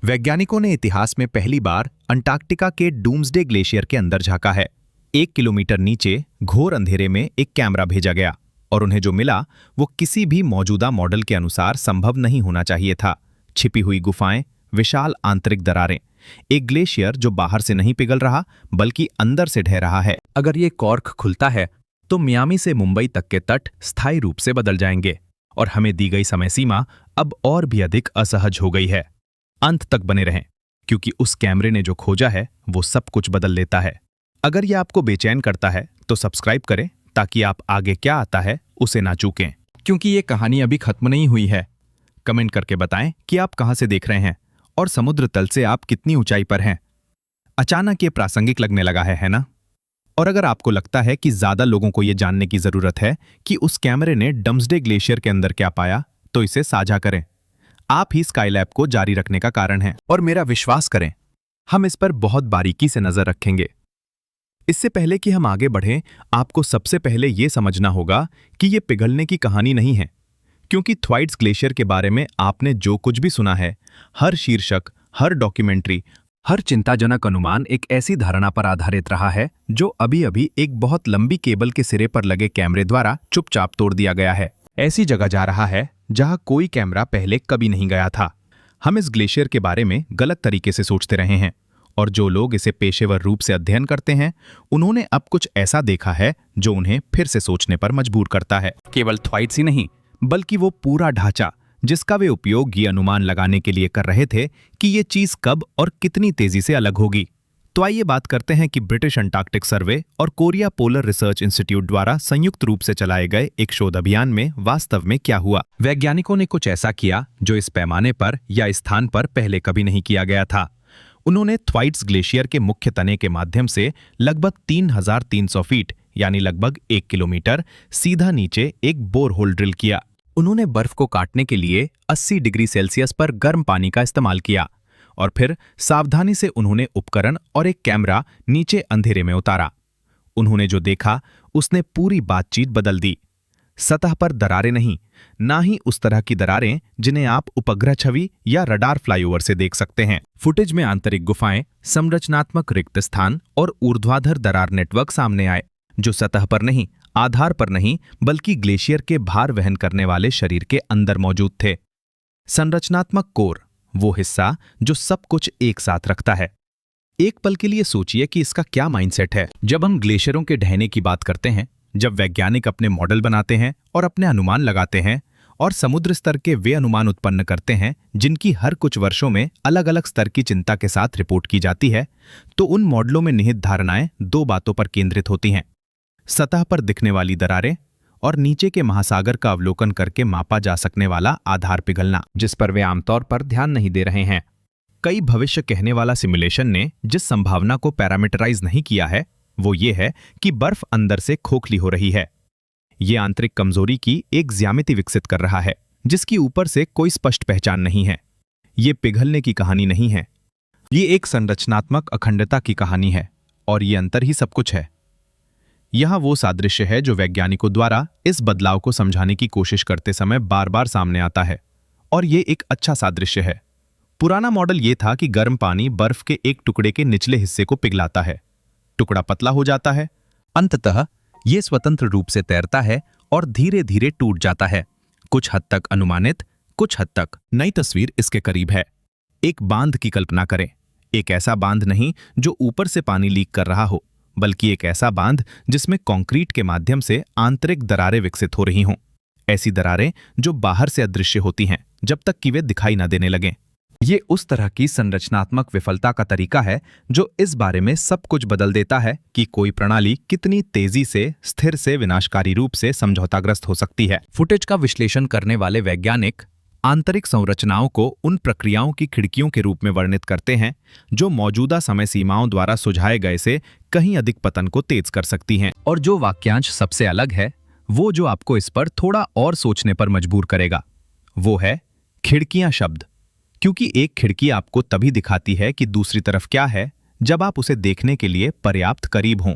वैज्ञानिकों ने इतिहास में पहली बार अंटार्कटिका के डूम्सडे ग्लेशियर के अंदर झांका है। 1 किलोमीटर नीचे घोर अंधेरे में एक कैमरा भेजा गया और उन्हें जो मिला वो किसी भी मौजूदा मॉडल के अनुसार संभव नहीं होना चाहिए था। छिपी हुई गुफाएं, विशाल आंतरिक दरारें, एक ग्लेशियर जो बाहर से नहीं पिघल रहा बल्कि अंदर से ढह रहा है। अगर ये कॉर्क खुलता है तो मियामी से मुंबई तक के तट स्थायी रूप से बदल जाएंगे और हमें दी गई समय सीमा अब और भी अधिक असहज हो गई है। अंत तक बने रहें, क्योंकि उस कैमरे ने जो खोजा है वो सब कुछ बदल देता है। अगर ये आपको बेचैन करता है तो सब्सक्राइब करें ताकि आप आगे क्या आता है उसे ना चूकें, क्योंकि ये कहानी अभी खत्म नहीं हुई है। कमेंट करके बताएं कि आप कहां से देख रहे हैं और समुद्र तल से आप कितनी ऊंचाई पर हैं। अचानक ये प्रासंगिक लगने लगा है ना? और अगर आपको लगता है कि ज्यादा लोगों को ये जानने की जरूरत है कि उस कैमरे ने डम्सडे ग्लेशियर के अंदर क्या पाया, तो इसे साझा करें। आप ही स्काईलैब को जारी रखने का कारण हैं और मेरा विश्वास करें, हम इस पर बहुत बारीकी से नजर रखेंगे। इससे पहले कि हम आगे बढ़ें, आपको सबसे पहले यह समझना होगा कि यह पिघलने की कहानी नहीं है, क्योंकि थ्वाइट्स ग्लेशियर के बारे में आपने जो कुछ भी सुना है, हर शीर्षक, हर डॉक्यूमेंट्री, हर चिंताजनक अनुमान एक ऐसी धारणा पर आधारित रहा है जो अभी अभी एक बहुत लंबी केबल के सिरे पर लगे कैमरे द्वारा चुपचाप तोड़ दिया गया है। ऐसी जगह जा रहा है जहां कोई कैमरा पहले कभी नहीं गया था। हम इस ग्लेशियर के बारे में गलत तरीके से सोचते रहे हैं और जो लोग इसे पेशेवर रूप से अध्ययन करते हैं उन्होंने अब कुछ ऐसा देखा है जो उन्हें फिर से सोचने पर मजबूर करता है। केवल थ्वाइट्स ही नहीं, बल्कि वो पूरा ढांचा जिसका वे उपयोग ये अनुमान लगाने के लिए कर रहे थे कि ये चीज कब और कितनी तेजी से अलग होगी। तो आइए बात करते हैं कि ब्रिटिश अंटार्कटिक सर्वे और कोरिया पोलर रिसर्च इंस्टीट्यूट द्वारा संयुक्त रूप से चलाए गए एक शोध अभियान में वास्तव में क्या हुआ। वैज्ञानिकों ने कुछ ऐसा किया जो इस पैमाने पर या स्थान पर पहले कभी नहीं किया गया था। उन्होंने थ्वाइट्स ग्लेशियर के मुख्य तने के माध्यम से लगभग 3,300 फीट यानी लगभग 1 किलोमीटर सीधा नीचे एक बोरहोल ड्रिल किया। उन्होंने बर्फ को काटने के लिए 80 डिग्री सेल्सियस पर गर्म पानी का इस्तेमाल किया और फिर सावधानी से उन्होंने उपकरण और एक कैमरा नीचे अंधेरे में उतारा। उन्होंने जो देखा उसने पूरी बातचीत बदल दी। सतह पर दरारें नहीं, ना ही उस तरह की दरारें जिन्हें आप उपग्रह छवि या रडार फ्लाईओवर से देख सकते हैं। फुटेज में आंतरिक गुफाएं, संरचनात्मक रिक्त स्थान और ऊर्ध्वाधर दरार नेटवर्क सामने आए, जो सतह पर नहीं, आधार पर नहीं, बल्कि ग्लेशियर के भार वहन करने वाले शरीर के अंदर मौजूद थे। संरचनात्मक कोर, वो हिस्सा जो सब कुछ एक साथ रखता है। एक पल के लिए सोचिए कि इसका क्या माइंडसेट है। जब हम ग्लेशियरों के ढहने की बात करते हैं, जब वैज्ञानिक अपने मॉडल बनाते हैं और अपने अनुमान लगाते हैं और समुद्र स्तर के वे अनुमान उत्पन्न करते हैं जिनकी हर कुछ वर्षों में अलग अलग स्तर की चिंता के साथ रिपोर्ट की जाती है, तो उन मॉडलों में निहित धारणाएं दो बातों पर केंद्रित होती हैं: सतह पर दिखने वाली दरारें और नीचे के महासागर का अवलोकन करके मापा जा सकने वाला आधार पिघलना, जिस पर वे आमतौर पर ध्यान नहीं दे रहे हैं। कई भविष्य कहने वाला सिमुलेशन ने जिस संभावना को पैरामीटराइज नहीं किया है वो ये है कि बर्फ अंदर से खोखली हो रही है। ये आंतरिक कमजोरी की एक ज्यामिति विकसित कर रहा है जिसकी ऊपर से कोई स्पष्ट पहचान नहीं है। ये पिघलने की कहानी नहीं है, ये एक संरचनात्मक अखंडता की कहानी है और ये अंतर ही सब कुछ है। यह वो सादृश्य है जो वैज्ञानिकों द्वारा इस बदलाव को समझाने की कोशिश करते समय बार बार सामने आता है, और ये एक अच्छा सादृश्य है। पुराना मॉडल ये था कि गर्म पानी बर्फ के एक टुकड़े के निचले हिस्से को पिघलाता है, टुकड़ा पतला हो जाता है, अंततः ये स्वतंत्र रूप से तैरता है और धीरे धीरे टूट जाता है। कुछ हद तक अनुमानित, कुछ हद तक नई तस्वीर इसके करीब है। एक बांध की कल्पना करें, एक ऐसा बांध नहीं जो ऊपर से पानी लीक कर रहा हो, बल्कि एक ऐसा बांध जिसमें कंक्रीट के माध्यम से आंतरिक दरारें विकसित हो रही हों। ऐसी दरारें जो बाहर से अदृश्य होती हैं जब तक कि वे दिखाई न देने लगें। ये उस तरह की संरचनात्मक विफलता का तरीका है जो इस बारे में सब कुछ बदल देता है कि कोई प्रणाली कितनी तेजी से, स्थिर से विनाशकारी रूप से समझौताग्रस्त हो सकती है। फुटेज का विश्लेषण करने वाले वैज्ञानिक आंतरिक संरचनाओं को उन प्रक्रियाओं की खिड़कियों के रूप में वर्णित करते हैं जो मौजूदा समय सीमाओं द्वारा सुझाए गए से कहीं अधिक पतन को तेज कर सकती हैं। और जो वाक्यांश सबसे अलग है, वो जो आपको इस पर थोड़ा और सोचने पर मजबूर करेगा, वो है खिड़कियां शब्द। क्योंकि एक खिड़की आपको तभी दिखाती है कि दूसरी तरफ क्या है जब आप उसे देखने के लिए पर्याप्त करीब हों।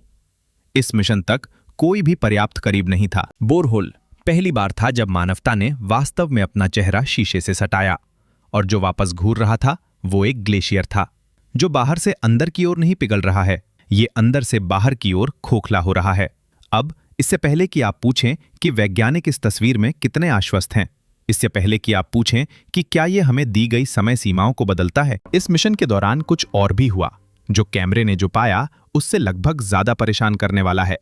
इस मिशन तक कोई भी पर्याप्त करीब नहीं था। बोरहोल पहली बार था जब मानवता ने वास्तव में अपना चेहरा शीशे से सटाया, और जो वापस घूर रहा था वो एक ग्लेशियर था, जो बाहर से अंदर की ओर नहीं पिघल रहा है, ये अंदर से बाहर की ओर खोखला हो रहा है। अब इससे पहले कि आप पूछें कि वैज्ञानिक इस तस्वीर में कितने आश्वस्त हैं, इससे पहले कि आप पूछें कि क्या ये हमें दी गई समय सीमाओं को बदलता है, इस मिशन के दौरान कुछ और भी हुआ जो कैमरे ने जो पाया उससे लगभग ज्यादा परेशान करने वाला है।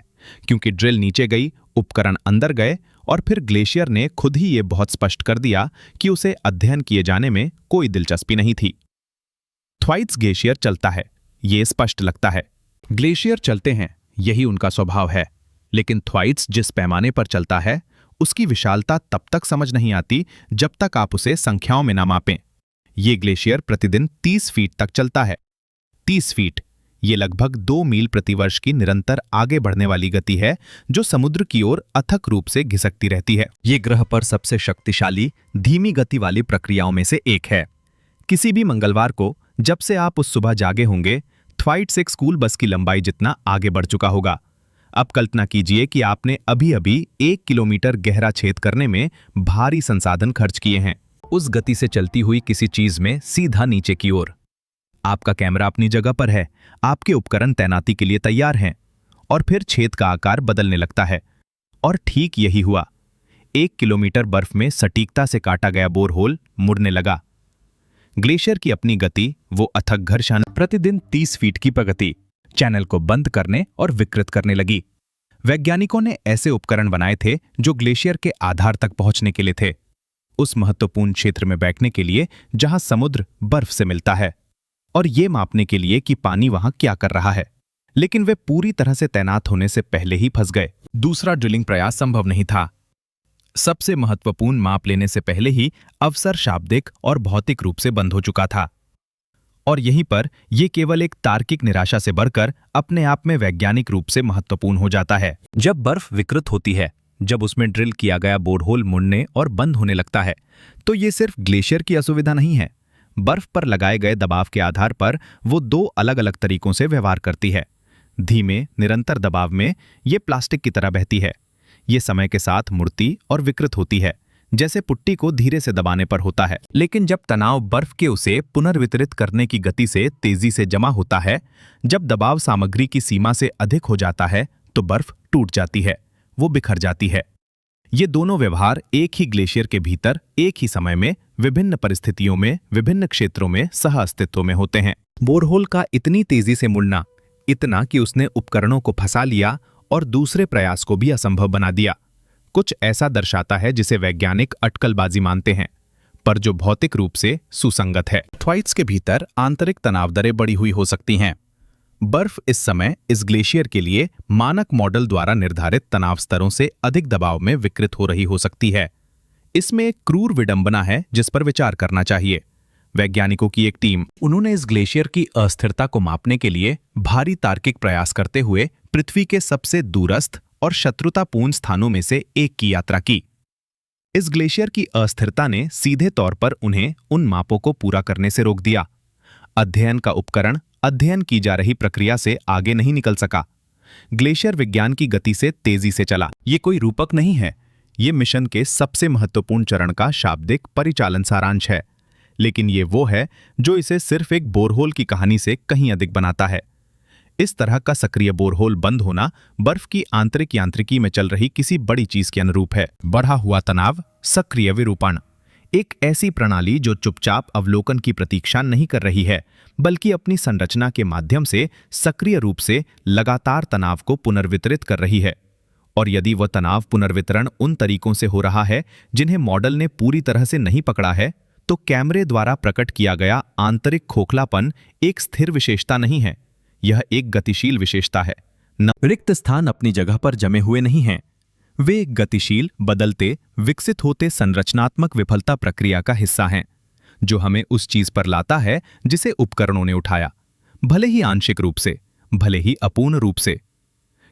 क्योंकि ड्रिल नीचे गई, उपकरण अंदर गए और फिर ग्लेशियर ने खुद ही ये बहुत स्पष्ट कर दिया कि उसे अध्ययन किए जाने में कोई दिलचस्पी नहीं थी। थ्वाइट्स ग्लेशियर चलता है, ये स्पष्ट लगता है। ग्लेशियर चलते हैं, यही उनका स्वभाव है। लेकिन थ्वाइट्स जिस पैमाने पर चलता है उसकी विशालता तब तक समझ नहीं आती जब तक आप उसे संख्याओं में ना मापें। ये ग्लेशियर प्रतिदिन 30 फीट तक चलता है। 30 फीट, ये लगभग 2 मील प्रतिवर्ष की निरंतर आगे बढ़ने वाली गति है जो समुद्र की ओर अथक रूप से घिसकती रहती है। ये ग्रह पर सबसे शक्तिशाली धीमी गति वाली प्रक्रियाओं में से एक है। किसी भी मंगलवार को जब से आप उस सुबह जागे होंगे, थ्वाइट्स एक स्कूल बस की लंबाई जितना आगे बढ़ चुका होगा। अब कल्पना कीजिए कि आपने अभी अभी 1 किलोमीटर गहरा छेद करने में भारी संसाधन खर्च किए हैं, उस गति से चलती हुई किसी चीज में सीधा नीचे की ओर। आपका कैमरा अपनी जगह पर है, आपके उपकरण तैनाती के लिए तैयार हैं, और फिर छेद का आकार बदलने लगता है। और ठीक यही हुआ। 1 किलोमीटर बर्फ में सटीकता से काटा गया बोरहोल मुड़ने लगा। ग्लेशियर की अपनी गति, वो अथक घर्षण, प्रतिदिन 30 फीट की प्रगति चैनल को बंद करने और विकृत करने लगी। वैज्ञानिकों ने ऐसे उपकरण बनाए थे जो ग्लेशियर के आधार तक पहुंचने के लिए थे, उस महत्वपूर्ण क्षेत्र में बैठने के लिए जहां समुद्र बर्फ से मिलता है, और ये मापने के लिए कि पानी वहां क्या कर रहा है। लेकिन वे पूरी तरह से तैनात होने से पहले ही फंस गए। दूसरा ड्रिलिंग प्रयास संभव नहीं था। सबसे महत्वपूर्ण माप लेने से पहले ही अवसर शाब्दिक और भौतिक रूप से बंद हो चुका था। और यहीं पर यह केवल एक तार्किक निराशा से बढ़कर अपने आप में वैज्ञानिक रूप से महत्वपूर्ण हो जाता है। जब बर्फ विकृत होती है, जब उसमें ड्रिल किया गया बोरहोल मुड़ने और बंद होने लगता है, तो ये सिर्फ ग्लेशियर की असुविधा नहीं है। बर्फ पर लगाए गए दबाव के आधार पर वो 2 अलग अलग तरीकों से व्यवहार करती है। धीमे निरंतर दबाव में ये प्लास्टिक की तरह बहती है। ये समय के साथ मुड़ती और विकृत होती है, जैसे पुट्टी को धीरे से दबाने पर होता है। लेकिन जब तनाव बर्फ के उसे पुनर्वितरित करने की गति से तेजी से जमा होता है, जब दबाव सामग्री की सीमा से अधिक हो जाता है, तो बर्फ टूट जाती है, वो बिखर जाती है। ये दोनों व्यवहार एक ही ग्लेशियर के भीतर एक ही समय में विभिन्न परिस्थितियों में विभिन्न क्षेत्रों में सह अस्तित्व में होते हैं। बोरहोल का इतनी तेजी से मुड़ना, इतना कि उसने उपकरणों को फंसा लिया और दूसरे प्रयास को भी असंभव बना दिया, कुछ ऐसा दर्शाता है जिसे वैज्ञानिक अटकलबाजी मानते हैं, पर जो भौतिक रूप से सुसंगत है। थ्वाइट्स के भीतर आंतरिक तनाव दरें बढ़ी हुई हो सकती हैं। बर्फ इस समय इस ग्लेशियर के लिए मानक मॉडल द्वारा निर्धारित तनाव स्तरों से अधिक दबाव में विकृत हो रही हो सकती है। इसमें एक क्रूर विडंबना है जिस पर विचार करना चाहिए। वैज्ञानिकों की एक टीम, उन्होंने इस ग्लेशियर की अस्थिरता को मापने के लिए भारी तार्किक प्रयास करते हुए पृथ्वी के सबसे दूरस्थ और शत्रुतापूर्ण स्थानों में से एक की यात्रा की। इस ग्लेशियर की अस्थिरता ने सीधे तौर पर उन्हें उन मापों को पूरा करने से रोक दिया। अध्ययन का उपकरण अध्ययन की जा रही प्रक्रिया से आगे नहीं निकल सका। ग्लेशियर विज्ञान की गति से तेजी से चला। ये कोई रूपक नहीं है, ये मिशन के सबसे महत्वपूर्ण चरण का शाब्दिक परिचालन सारांश है। लेकिन ये वो है जो इसे सिर्फ एक बोरहोल की कहानी से कहीं अधिक बनाता है। इस तरह का सक्रिय बोरहोल बंद होना बर्फ की आंतरिक यांत्रिकी में चल रही किसी बड़ी चीज के अनुरूप है। बढ़ा हुआ तनाव, सक्रिय विरूपण, एक ऐसी प्रणाली जो चुपचाप अवलोकन की प्रतीक्षा नहीं कर रही है, बल्कि अपनी संरचना के माध्यम से सक्रिय रूप से लगातार तनाव को पुनर्वितरित कर रही है। और यदि वह तनाव पुनर्वितरण उन तरीकों से हो रहा है जिन्हें मॉडल ने पूरी तरह से नहीं पकड़ा है, तो कैमरे द्वारा प्रकट किया गया आंतरिक खोखलापन एक स्थिर विशेषता नहीं है, यह एक गतिशील विशेषता है। रिक्त स्थान अपनी जगह पर जमे हुए नहीं हैं, वे एक गतिशील, बदलते, विकसित होते संरचनात्मक विफलता प्रक्रिया का हिस्सा हैं, जो हमें उस चीज पर लाता है जिसे उपकरणों ने उठाया, भले ही आंशिक रूप से, भले ही अपूर्ण रूप से।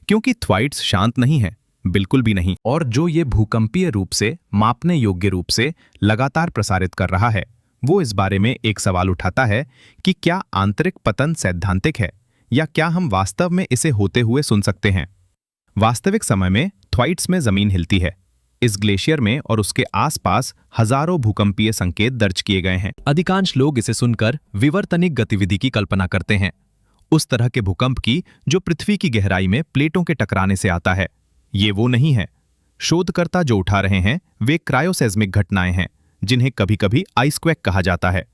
क्योंकि थ्वाइट्स शांत नहीं है, बिल्कुल भी नहीं, और जो ये भूकंपीय रूप से, मापने योग्य रूप से लगातार प्रसारित कर रहा है, वो इस बारे में एक सवाल उठाता है कि क्या आंतरिक पतन सैद्धांतिक है या क्या हम वास्तव में इसे होते हुए सुन सकते हैं। वास्तविक समय में थ्वाइट्स में जमीन हिलती है, इस ग्लेशियर में और उसके आसपास हजारों भूकंपीय संकेत दर्ज किए गए हैं। अधिकांश लोग इसे सुनकर विवर्तनिक गतिविधि की कल्पना करते हैं, उस तरह के भूकंप की जो पृथ्वी की गहराई में प्लेटों के टकराने से आता है। ये वो नहीं है। शोधकर्ता जो उठा रहे हैं वे क्रायोसेस्मिक घटनाएं हैं, जिन्हें कभी-कभी आइसक्वेक कहा जाता है।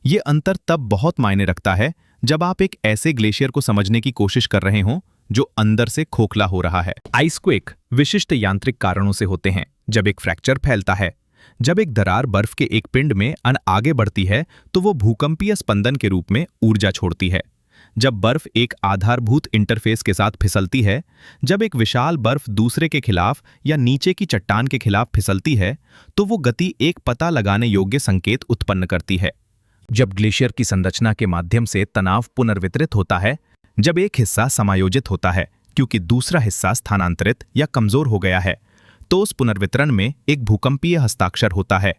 ये अंतर तब बहुत मायने रखता है जब आप एक ऐसे ग्लेशियर को समझने की कोशिश कर रहे हों जो अंदर से खोखला हो रहा है। आइसक्वेक विशिष्ट यांत्रिक कारणों से होते हैं। जब एक फ्रैक्चर फैलता है, जब एक दरार बर्फ के एक पिंड में आगे बढ़ती है, तो वो भूकंपीय स्पंदन के रूप में ऊर्जा छोड़ती है। जब बर्फ एक आधारभूत इंटरफेस के साथ फिसलती है, जब एक विशाल बर्फ दूसरे के खिलाफ या नीचे की चट्टान के खिलाफ फिसलती है, तो वो गति एक पता लगाने योग्य संकेत उत्पन्न करती है। जब ग्लेशियर की संरचना के माध्यम से तनाव पुनर्वितरित होता है, जब एक हिस्सा समायोजित होता है क्योंकि दूसरा हिस्सा स्थानांतरित या कमजोर हो गया है, तो उस पुनर्वितरण में एक भूकंपीय हस्ताक्षर होता है।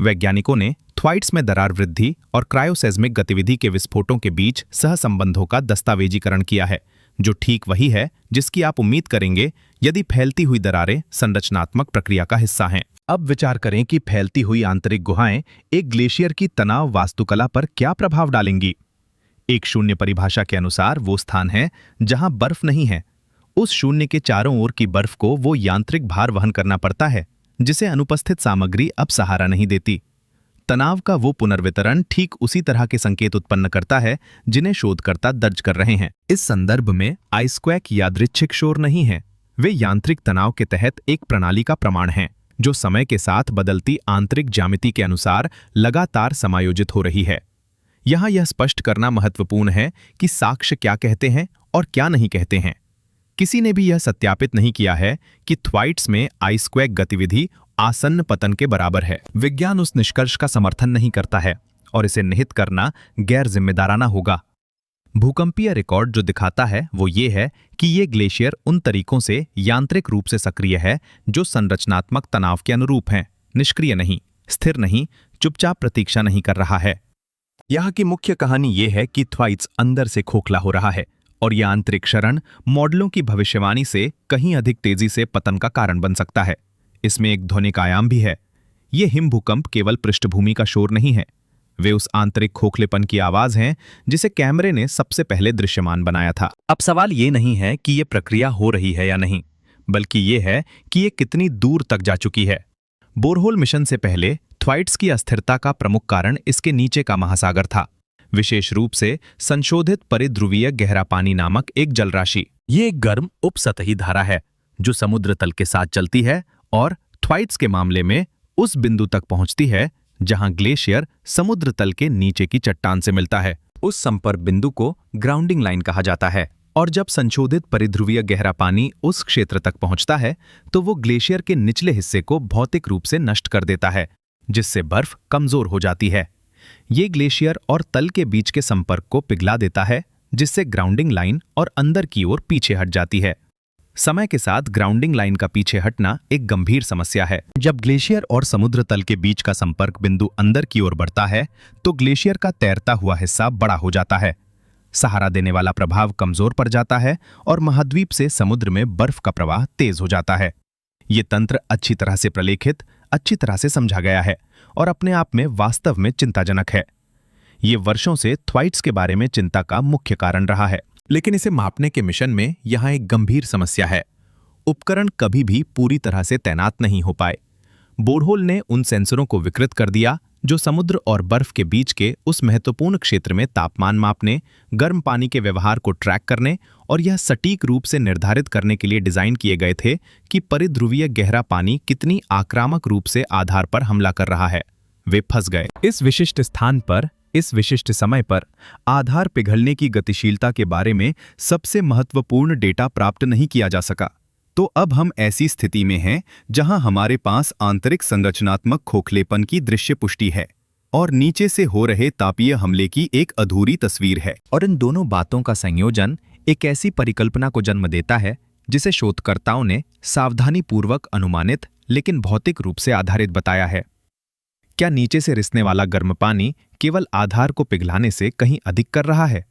वैज्ञानिकों ने थ्वाइट्स में दरार वृद्धि और क्रायोसेस्मिक गतिविधि के विस्फोटों के बीच सहसंबंधों का दस्तावेजीकरण किया है, जो ठीक वही है जिसकी आप उम्मीद करेंगे यदि फैलती हुई दरारें संरचनात्मक प्रक्रिया का हिस्सा हैं। अब विचार करें कि फैलती हुई आंतरिक गुहाएं एक ग्लेशियर की तनाव वास्तुकला पर क्या प्रभाव डालेंगी। एक शून्य परिभाषा के अनुसार वो स्थान है जहां बर्फ नहीं है। उस शून्य के चारों ओर की बर्फ को वो यांत्रिक भार वहन करना पड़ता है जिसे अनुपस्थित सामग्री अब सहारा नहीं देती। तनाव का वो पुनर्वितरण ठीक उसी तरह के संकेत उत्पन्न करता है जिन्हें शोधकर्ता दर्ज कर रहे हैं। इस संदर्भ में आइसक्वेक यादृच्छिक शोर नहीं है, वे यांत्रिक तनाव के तहत एक प्रणाली का प्रमाण हैं जो समय के साथ बदलती आंतरिक ज्यामिति के अनुसार लगातार समायोजित हो रही है। यहां यह स्पष्ट करना महत्वपूर्ण है कि साक्ष्य क्या कहते हैं और क्या नहीं कहते हैं। किसी ने भी यह सत्यापित नहीं किया है कि थ्वाइट्स में आइसक्वेक गतिविधि आसन्न पतन के बराबर है। विज्ञान उस निष्कर्ष का समर्थन नहीं करता है और इसे निहित करना गैर जिम्मेदाराना होगा। भूकंपीय रिकॉर्ड जो दिखाता है वो ये है कि ये ग्लेशियर उन तरीकों से यांत्रिक रूप से सक्रिय है जो संरचनात्मक तनाव के अनुरूप हैं, निष्क्रिय नहीं, स्थिर नहीं, चुपचाप प्रतीक्षा नहीं कर रहा है। यहाँ की मुख्य कहानी ये है कि थ्वाइट्स अंदर से खोखला हो रहा है और यह आंतरिक क्षरण मॉडलों की भविष्यवाणी से कहीं अधिक तेजी से पतन का कारण बन सकता है। इसमें एक ध्वनिक आयाम भी है। ये हिम भूकंप केवल पृष्ठभूमि का शोर नहीं है, वे उस आंतरिक खोखलेपन की आवाज हैं जिसे कैमरे ने सबसे पहले दृश्यमान बनाया था। अब सवाल ये नहीं है कि ये प्रक्रिया हो रही है या नहीं, बल्कि ये है कि ये कितनी दूर तक जा चुकी है। बोरहोल मिशन से पहले थ्वाइट्स की अस्थिरता का प्रमुख कारण इसके नीचे का महासागर था, विशेष रूप से संशोधित परिध्रुवीय गहरा पानी नामक एक जलराशि। ये एक गर्म उपसतही धारा है जो समुद्र तल के साथ चलती है और थ्वाइट्स के मामले में उस बिंदु तक पहुंचती है जहां ग्लेशियर समुद्र तल के नीचे की चट्टान से मिलता है। उस संपर्क बिंदु को ग्राउंडिंग लाइन कहा जाता है। और जब संशोधित परिध्रुवीय गहरा पानी उस क्षेत्र तक पहुंचता है तो वो ग्लेशियर के निचले हिस्से को भौतिक रूप से नष्ट कर देता है, जिससे बर्फ कमजोर हो जाती है। ये ग्लेशियर और तल के बीच के संपर्क को पिघला देता है, जिससे ग्राउंडिंग लाइन और अंदर की ओर पीछे हट जाती है। समय के साथ ग्राउंडिंग लाइन का पीछे हटना एक गंभीर समस्या है। जब ग्लेशियर और समुद्र तल के बीच का संपर्क बिंदु अंदर की ओर बढ़ता है तो ग्लेशियर का तैरता हुआ हिस्सा बड़ा हो जाता है, सहारा देने वाला प्रभाव कमजोर पड़ जाता है और महाद्वीप से समुद्र में बर्फ का प्रवाह तेज हो जाता है। ये तंत्र अच्छी तरह से प्रलेखित, अच्छी तरह से समझा गया है और अपने आप में वास्तव में चिंताजनक है। ये वर्षों से थ्वाइट्स के बारे में चिंता का मुख्य कारण रहा है, लेकिन इसे मापने के मिशन में यहां एक गंभीर समस्या है। उपकरण कभी भी पूरी तरह से तैनात नहीं हो पाए। बोरहोल ने उन सेंसरों को विकृत कर दिया जो समुद्र और बर्फ के बीच के उस महत्वपूर्ण क्षेत्र में तापमान मापने, गर्म पानी के व्यवहार को ट्रैक करने और यह सटीक रूप से निर्धारित करने के लिए डिजाइन किए गए थे कि परिध्रुवीय गहरा पानी कितनी आक्रामक रूप से आधार पर हमला कर रहा है। वे फंस गए। इस विशिष्ट स्थान पर, इस विशिष्ट समय पर आधार पिघलने की गतिशीलता के बारे में सबसे महत्वपूर्ण डेटा प्राप्त नहीं किया जा सका। तो अब हम ऐसी स्थिति में हैं जहां हमारे पास आंतरिक संरचनात्मक खोखलेपन की दृश्य पुष्टि है और नीचे से हो रहे तापीय हमले की एक अधूरी तस्वीर है। और इन दोनों बातों का संयोजन एक ऐसी परिकल्पना को जन्म देता है जिसे शोधकर्ताओं ने सावधानीपूर्वक अनुमानित लेकिन भौतिक रूप से आधारित बताया है। क्या नीचे से रिसने वाला गर्म पानी केवल आधार को पिघलाने से कहीं अधिक कर रहा है?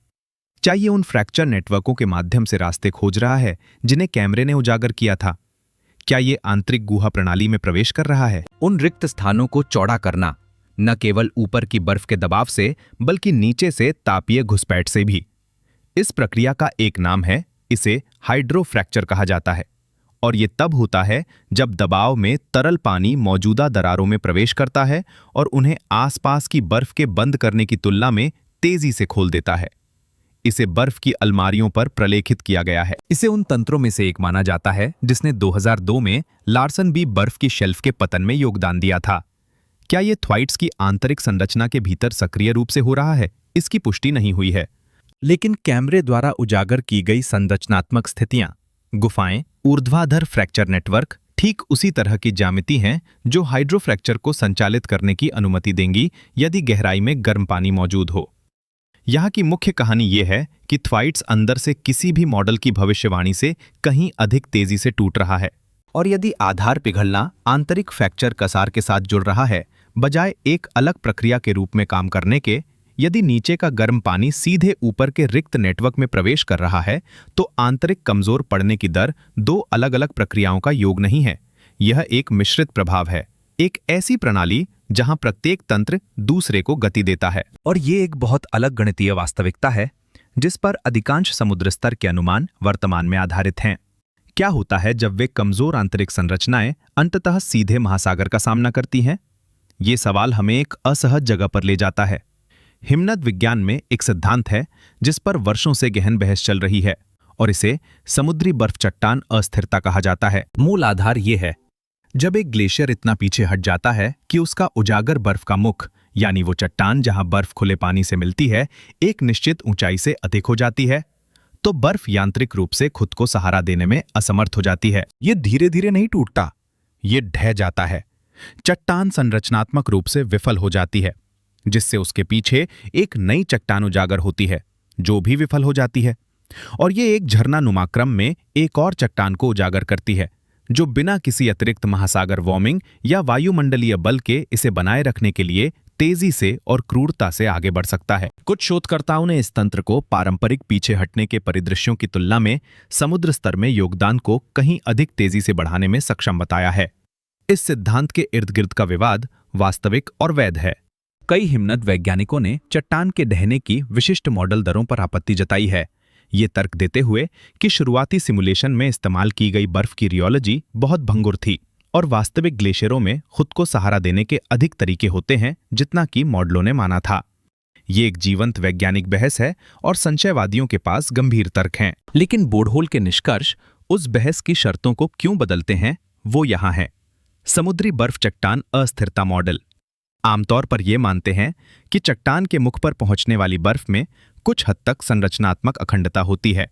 चाहिए उन फ्रैक्चर नेटवर्कों के माध्यम से रास्ते खोज रहा है जिन्हें कैमरे ने उजागर किया था? क्या ये आंतरिक गुहा प्रणाली में प्रवेश कर रहा है? उन रिक्त स्थानों को चौड़ा करना, न केवल ऊपर की बर्फ के दबाव से बल्कि नीचे से तापीय घुसपैठ से भी। इस प्रक्रिया का एक नाम है, इसे हाइड्रोफ्रैक्चर कहा जाता है, और ये तब होता है जब दबाव में तरल पानी मौजूदा दरारों में प्रवेश करता है और उन्हें आसपास की बर्फ के बंद करने की तुलना में तेजी से खोल देता है। इसे बर्फ की अलमारियों पर प्रलेखित किया गया है। इसे उन तंत्रों में से एक माना जाता है जिसने 2002 में लार्सन बी बर्फ की शेल्फ के पतन में योगदान दिया था। क्या ये थ्वाइट्स की आंतरिक संरचना के भीतर सक्रिय रूप से हो रहा है? इसकी पुष्टि नहीं हुई है, लेकिन कैमरे द्वारा उजागर की गई संरचनात्मक स्थितियां, गुफाएं, ऊर्ध्वाधर फ्रैक्चर नेटवर्क ठीक उसी तरह की ज्यामिति हैं जो हाइड्रोफ्रैक्चर को संचालित करने की अनुमति देंगी यदि गहराई में गर्म पानी मौजूद हो। यहाँ की मुख्य कहानी ये है कि थ्वाइट्स अंदर से किसी भी मॉडल की भविष्यवाणी से कहीं अधिक तेजी से टूट रहा है, और यदि आधार पिघलना आंतरिक फ्रैक्चर कसार के साथ जुड़ रहा है बजाय एक अलग प्रक्रिया के रूप में काम करने के, यदि नीचे का गर्म पानी सीधे ऊपर के रिक्त नेटवर्क में प्रवेश कर रहा है तो आंतरिक कमजोर पड़ने की दर दो अलग अलग प्रक्रियाओं का योग नहीं है, यह एक मिश्रित प्रभाव है, एक ऐसी प्रणाली जहां प्रत्येक तंत्र दूसरे को गति देता है। और ये एक बहुत अलग गणितीय वास्तविकता है जिस पर अधिकांश समुद्र स्तर के अनुमान वर्तमान में आधारित हैं। क्या होता है जब वे कमजोर आंतरिक संरचनाएं अंततः सीधे महासागर का सामना करती हैं? ये सवाल हमें एक असहज जगह पर ले जाता है। हिमनद विज्ञान में एक सिद्धांत है जिस पर वर्षों से गहन बहस चल रही है, और इसे समुद्री बर्फ चट्टान अस्थिरता कहा जाता है। मूल आधार ये है, जब एक ग्लेशियर इतना पीछे हट जाता है कि उसका उजागर बर्फ का मुख, यानी वो चट्टान जहां बर्फ खुले पानी से मिलती है, एक निश्चित ऊंचाई से अधिक हो जाती है, तो बर्फ यांत्रिक रूप से खुद को सहारा देने में असमर्थ हो जाती है। ये धीरे धीरे नहीं टूटता, ये ढह जाता है। चट्टान संरचनात्मक रूप से विफल हो जाती है, जिससे उसके पीछे एक नई चट्टान उजागर होती है जो भी विफल हो जाती है, और ये एक झरनानुमा क्रम में एक और चट्टान को उजागर करती है जो बिना किसी अतिरिक्त महासागर वार्मिंग या वायुमंडलीय बल के इसे बनाए रखने के लिए तेजी से और क्रूरता से आगे बढ़ सकता है। कुछ शोधकर्ताओं ने इस तंत्र को पारंपरिक पीछे हटने के परिदृश्यों की तुलना में समुद्र स्तर में योगदान को कहीं अधिक तेजी से बढ़ाने में सक्षम बताया है। इस सिद्धांत के इर्द गिर्द का विवाद वास्तविक और वैध है। कई हिमनद वैज्ञानिकों ने चट्टान के ढहने की विशिष्ट मॉडल दरों पर आपत्ति जताई है, ये तर्क देते हुए कि शुरुआती सिमुलेशन में इस्तेमाल की गई बर्फ की रियोलॉजी बहुत भंगुर थी और वास्तविक ग्लेशियरों में खुद को सहारा देने के अधिक तरीके होते हैं जितना कि मॉडलों ने माना था। ये एक जीवंत वैज्ञानिक बहस है और संशयवादियों के पास गंभीर तर्क हैं। लेकिन बोरहोल के निष्कर्ष उस बहस की शर्तों को क्यों बदलते हैं, वो यहाँ है। समुद्री बर्फ चट्टान अस्थिरता मॉडल आमतौर पर यह मानते हैं कि चट्टान के मुख पर पहुंचने वाली बर्फ में कुछ हद तक संरचनात्मक अखंडता होती है,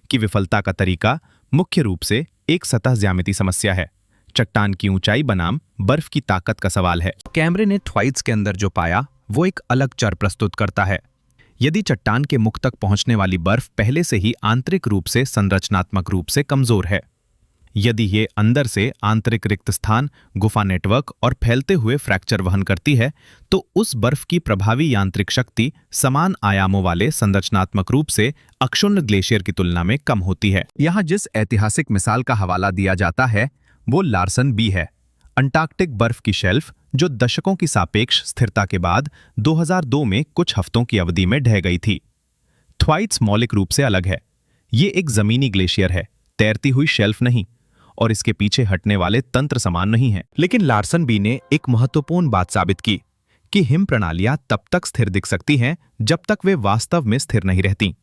कि विफलता का तरीका मुख्य रूप से एक सतह ज्यामिति समस्या है। चट्टान की ऊंचाई बनाम बर्फ की ताकत का सवाल है। कैमरे ने थ्वाइट्स के अंदर जो पाया वो एक अलग चर प्रस्तुत करता है। यदि चट्टान के मुख तक पहुंचने वाली बर्फ पहले से ही आंतरिक रूप से संरचनात्मक रूप से कमजोर है, यदि ये अंदर से आंतरिक रिक्त स्थान, गुफा नेटवर्क और फैलते हुए फ्रैक्चर वहन करती है, तो उस बर्फ की प्रभावी यांत्रिक शक्ति समान आयामों वाले संरचनात्मक रूप से अक्षुण्ण ग्लेशियर की तुलना में कम होती है। यहाँ जिस ऐतिहासिक मिसाल का हवाला दिया जाता है वो लार्सन बी है, अंटार्कटिक बर्फ की शेल्फ जो दशकों की सापेक्ष स्थिरता के बाद 2002 में कुछ हफ्तों की अवधि में ढह गई थी। थ्वाइट्स मौलिक रूप से अलग है। ये एक जमीनी ग्लेशियर है, तैरती हुई शेल्फ नहीं, और इसके पीछे हटने वाले तंत्र समान नहीं हैं। लेकिन लार्सन बी ने एक महत्वपूर्ण बात साबित की कि हिम प्रणालियां तब तक स्थिर दिख सकती हैं जब तक वे वास्तव में स्थिर नहीं रहती,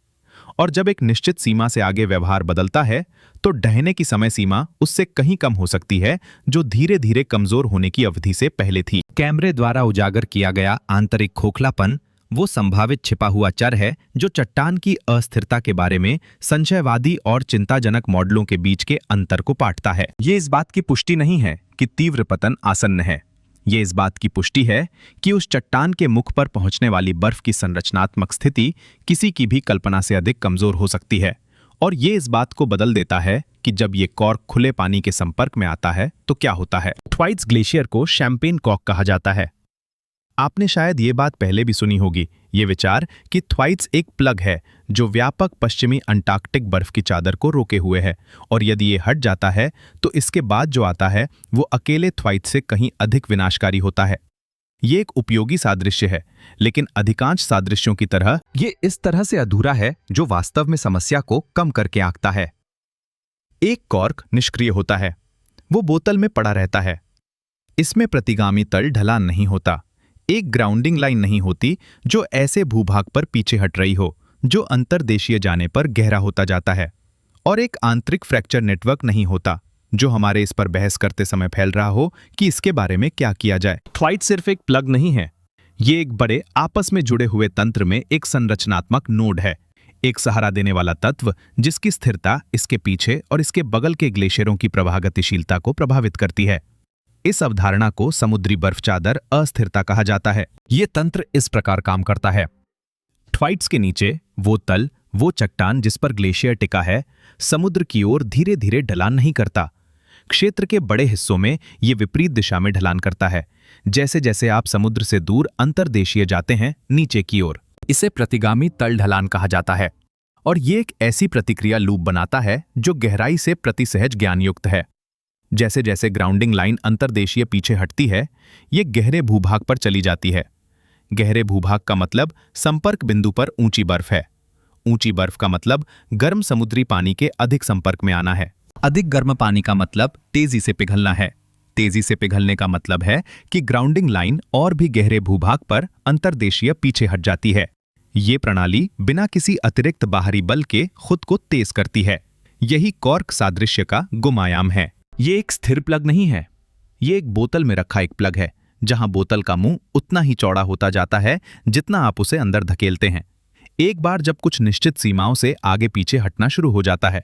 और जब एक निश्चित सीमा से आगे व्यवहार बदलता है तो ढहने की समय सीमा उससे कहीं कम हो सकती है जो धीरे धीरे कमजोर होने की अवधि से पहले थी। कैमरे द्वारा उजागर किया गया आंतरिक खोखलापन वो संभावित छिपा हुआ चर है जो चट्टान की अस्थिरता के बारे में संशयवादी और चिंताजनक मॉडलों के बीच के अंतर को पाटता है। ये इस बात की पुष्टि नहीं है कि तीव्र पतन आसन्न है, ये इस बात की पुष्टि है कि उस चट्टान के मुख पर पहुंचने वाली बर्फ की संरचनात्मक स्थिति किसी की भी कल्पना से अधिक कमजोर हो सकती है, और ये इस बात को बदल देता है कि जब ये कॉर्क खुले पानी के संपर्क में आता है तो क्या होता है। थ्वाइट्स ग्लेशियर को शैंपेन कॉर्क कहा जाता है। आपने शायद ये बात पहले भी सुनी होगी, ये विचार कि थ्वाइट्स एक प्लग है जो व्यापक पश्चिमी अंटार्कटिक बर्फ की चादर को रोके हुए है, और यदि ये हट जाता है तो इसके बाद जो आता है वो अकेले थ्वाइट्स से कहीं अधिक विनाशकारी होता है। ये एक उपयोगी सादृश्य है, लेकिन अधिकांश सादृश्यों की तरह ये इस तरह से अधूरा है जो वास्तव में समस्या को कम करके आंकता है। एक कॉर्क निष्क्रिय होता है, वो बोतल में पड़ा रहता है। इसमें प्रतिगामी तल ढलान नहीं होता, एक ग्राउंडिंग लाइन नहीं होती जो ऐसे भूभाग पर पीछे हट रही हो जो अंतर्देशीय जाने पर गहरा होता जाता है, और एक आंतरिक फ्रैक्चर नेटवर्क नहीं होता जो हमारे इस पर बहस करते समय फैल रहा हो कि इसके बारे में क्या किया जाए। थ्वाइट सिर्फ एक प्लग नहीं है, ये एक बड़े आपस में जुड़े हुए तंत्र में एक संरचनात्मक नोड है, एक सहारा देने वाला तत्व जिसकी स्थिरता इसके पीछे और इसके बगल के ग्लेशियरों की प्रवाह गतिशीलता को प्रभावित करती है। इस अवधारणा को समुद्री बर्फ चादर अस्थिरता कहा जाता है। ये तंत्र इस प्रकार काम करता है। थ्वाइट्स के नीचे वो तल, वो चट्टान जिस पर ग्लेशियर टिका है, समुद्र की ओर धीरे धीरे ढलान नहीं करता। क्षेत्र के बड़े हिस्सों में ये विपरीत दिशा में ढलान करता है, जैसे जैसे आप समुद्र से दूर अंतर्देशीय जाते हैं नीचे की ओर। इसे प्रतिगामी तल ढलान कहा जाता है, और ये एक ऐसी प्रतिक्रिया लूप बनाता है जो गहराई से प्रतिसहज ज्ञानयुक्त है। जैसे जैसे ग्राउंडिंग लाइन अंतर्देशीय पीछे हटती है, ये गहरे भूभाग पर चली जाती है। गहरे भूभाग का मतलब संपर्क बिंदु पर ऊंची बर्फ है। ऊंची बर्फ का मतलब गर्म समुद्री पानी के अधिक संपर्क में आना है। अधिक गर्म पानी का मतलब तेजी से पिघलना है। तेजी से पिघलने का मतलब है कि ग्राउंडिंग लाइन और भी गहरे भूभाग पर अंतर्देशीय पीछे हट जाती है। ये प्रणाली बिना किसी अतिरिक्त बाहरी बल के खुद को तेज करती है। यही कॉर्क सादृश्य का गुमायाम है। ये एक स्थिर प्लग नहीं है, ये एक बोतल में रखा एक प्लग है, जहां बोतल का मुंह उतना ही चौड़ा होता जाता है जितना आप उसे अंदर धकेलते हैं। एक बार जब कुछ निश्चित सीमाओं से आगे पीछे हटना शुरू हो जाता है,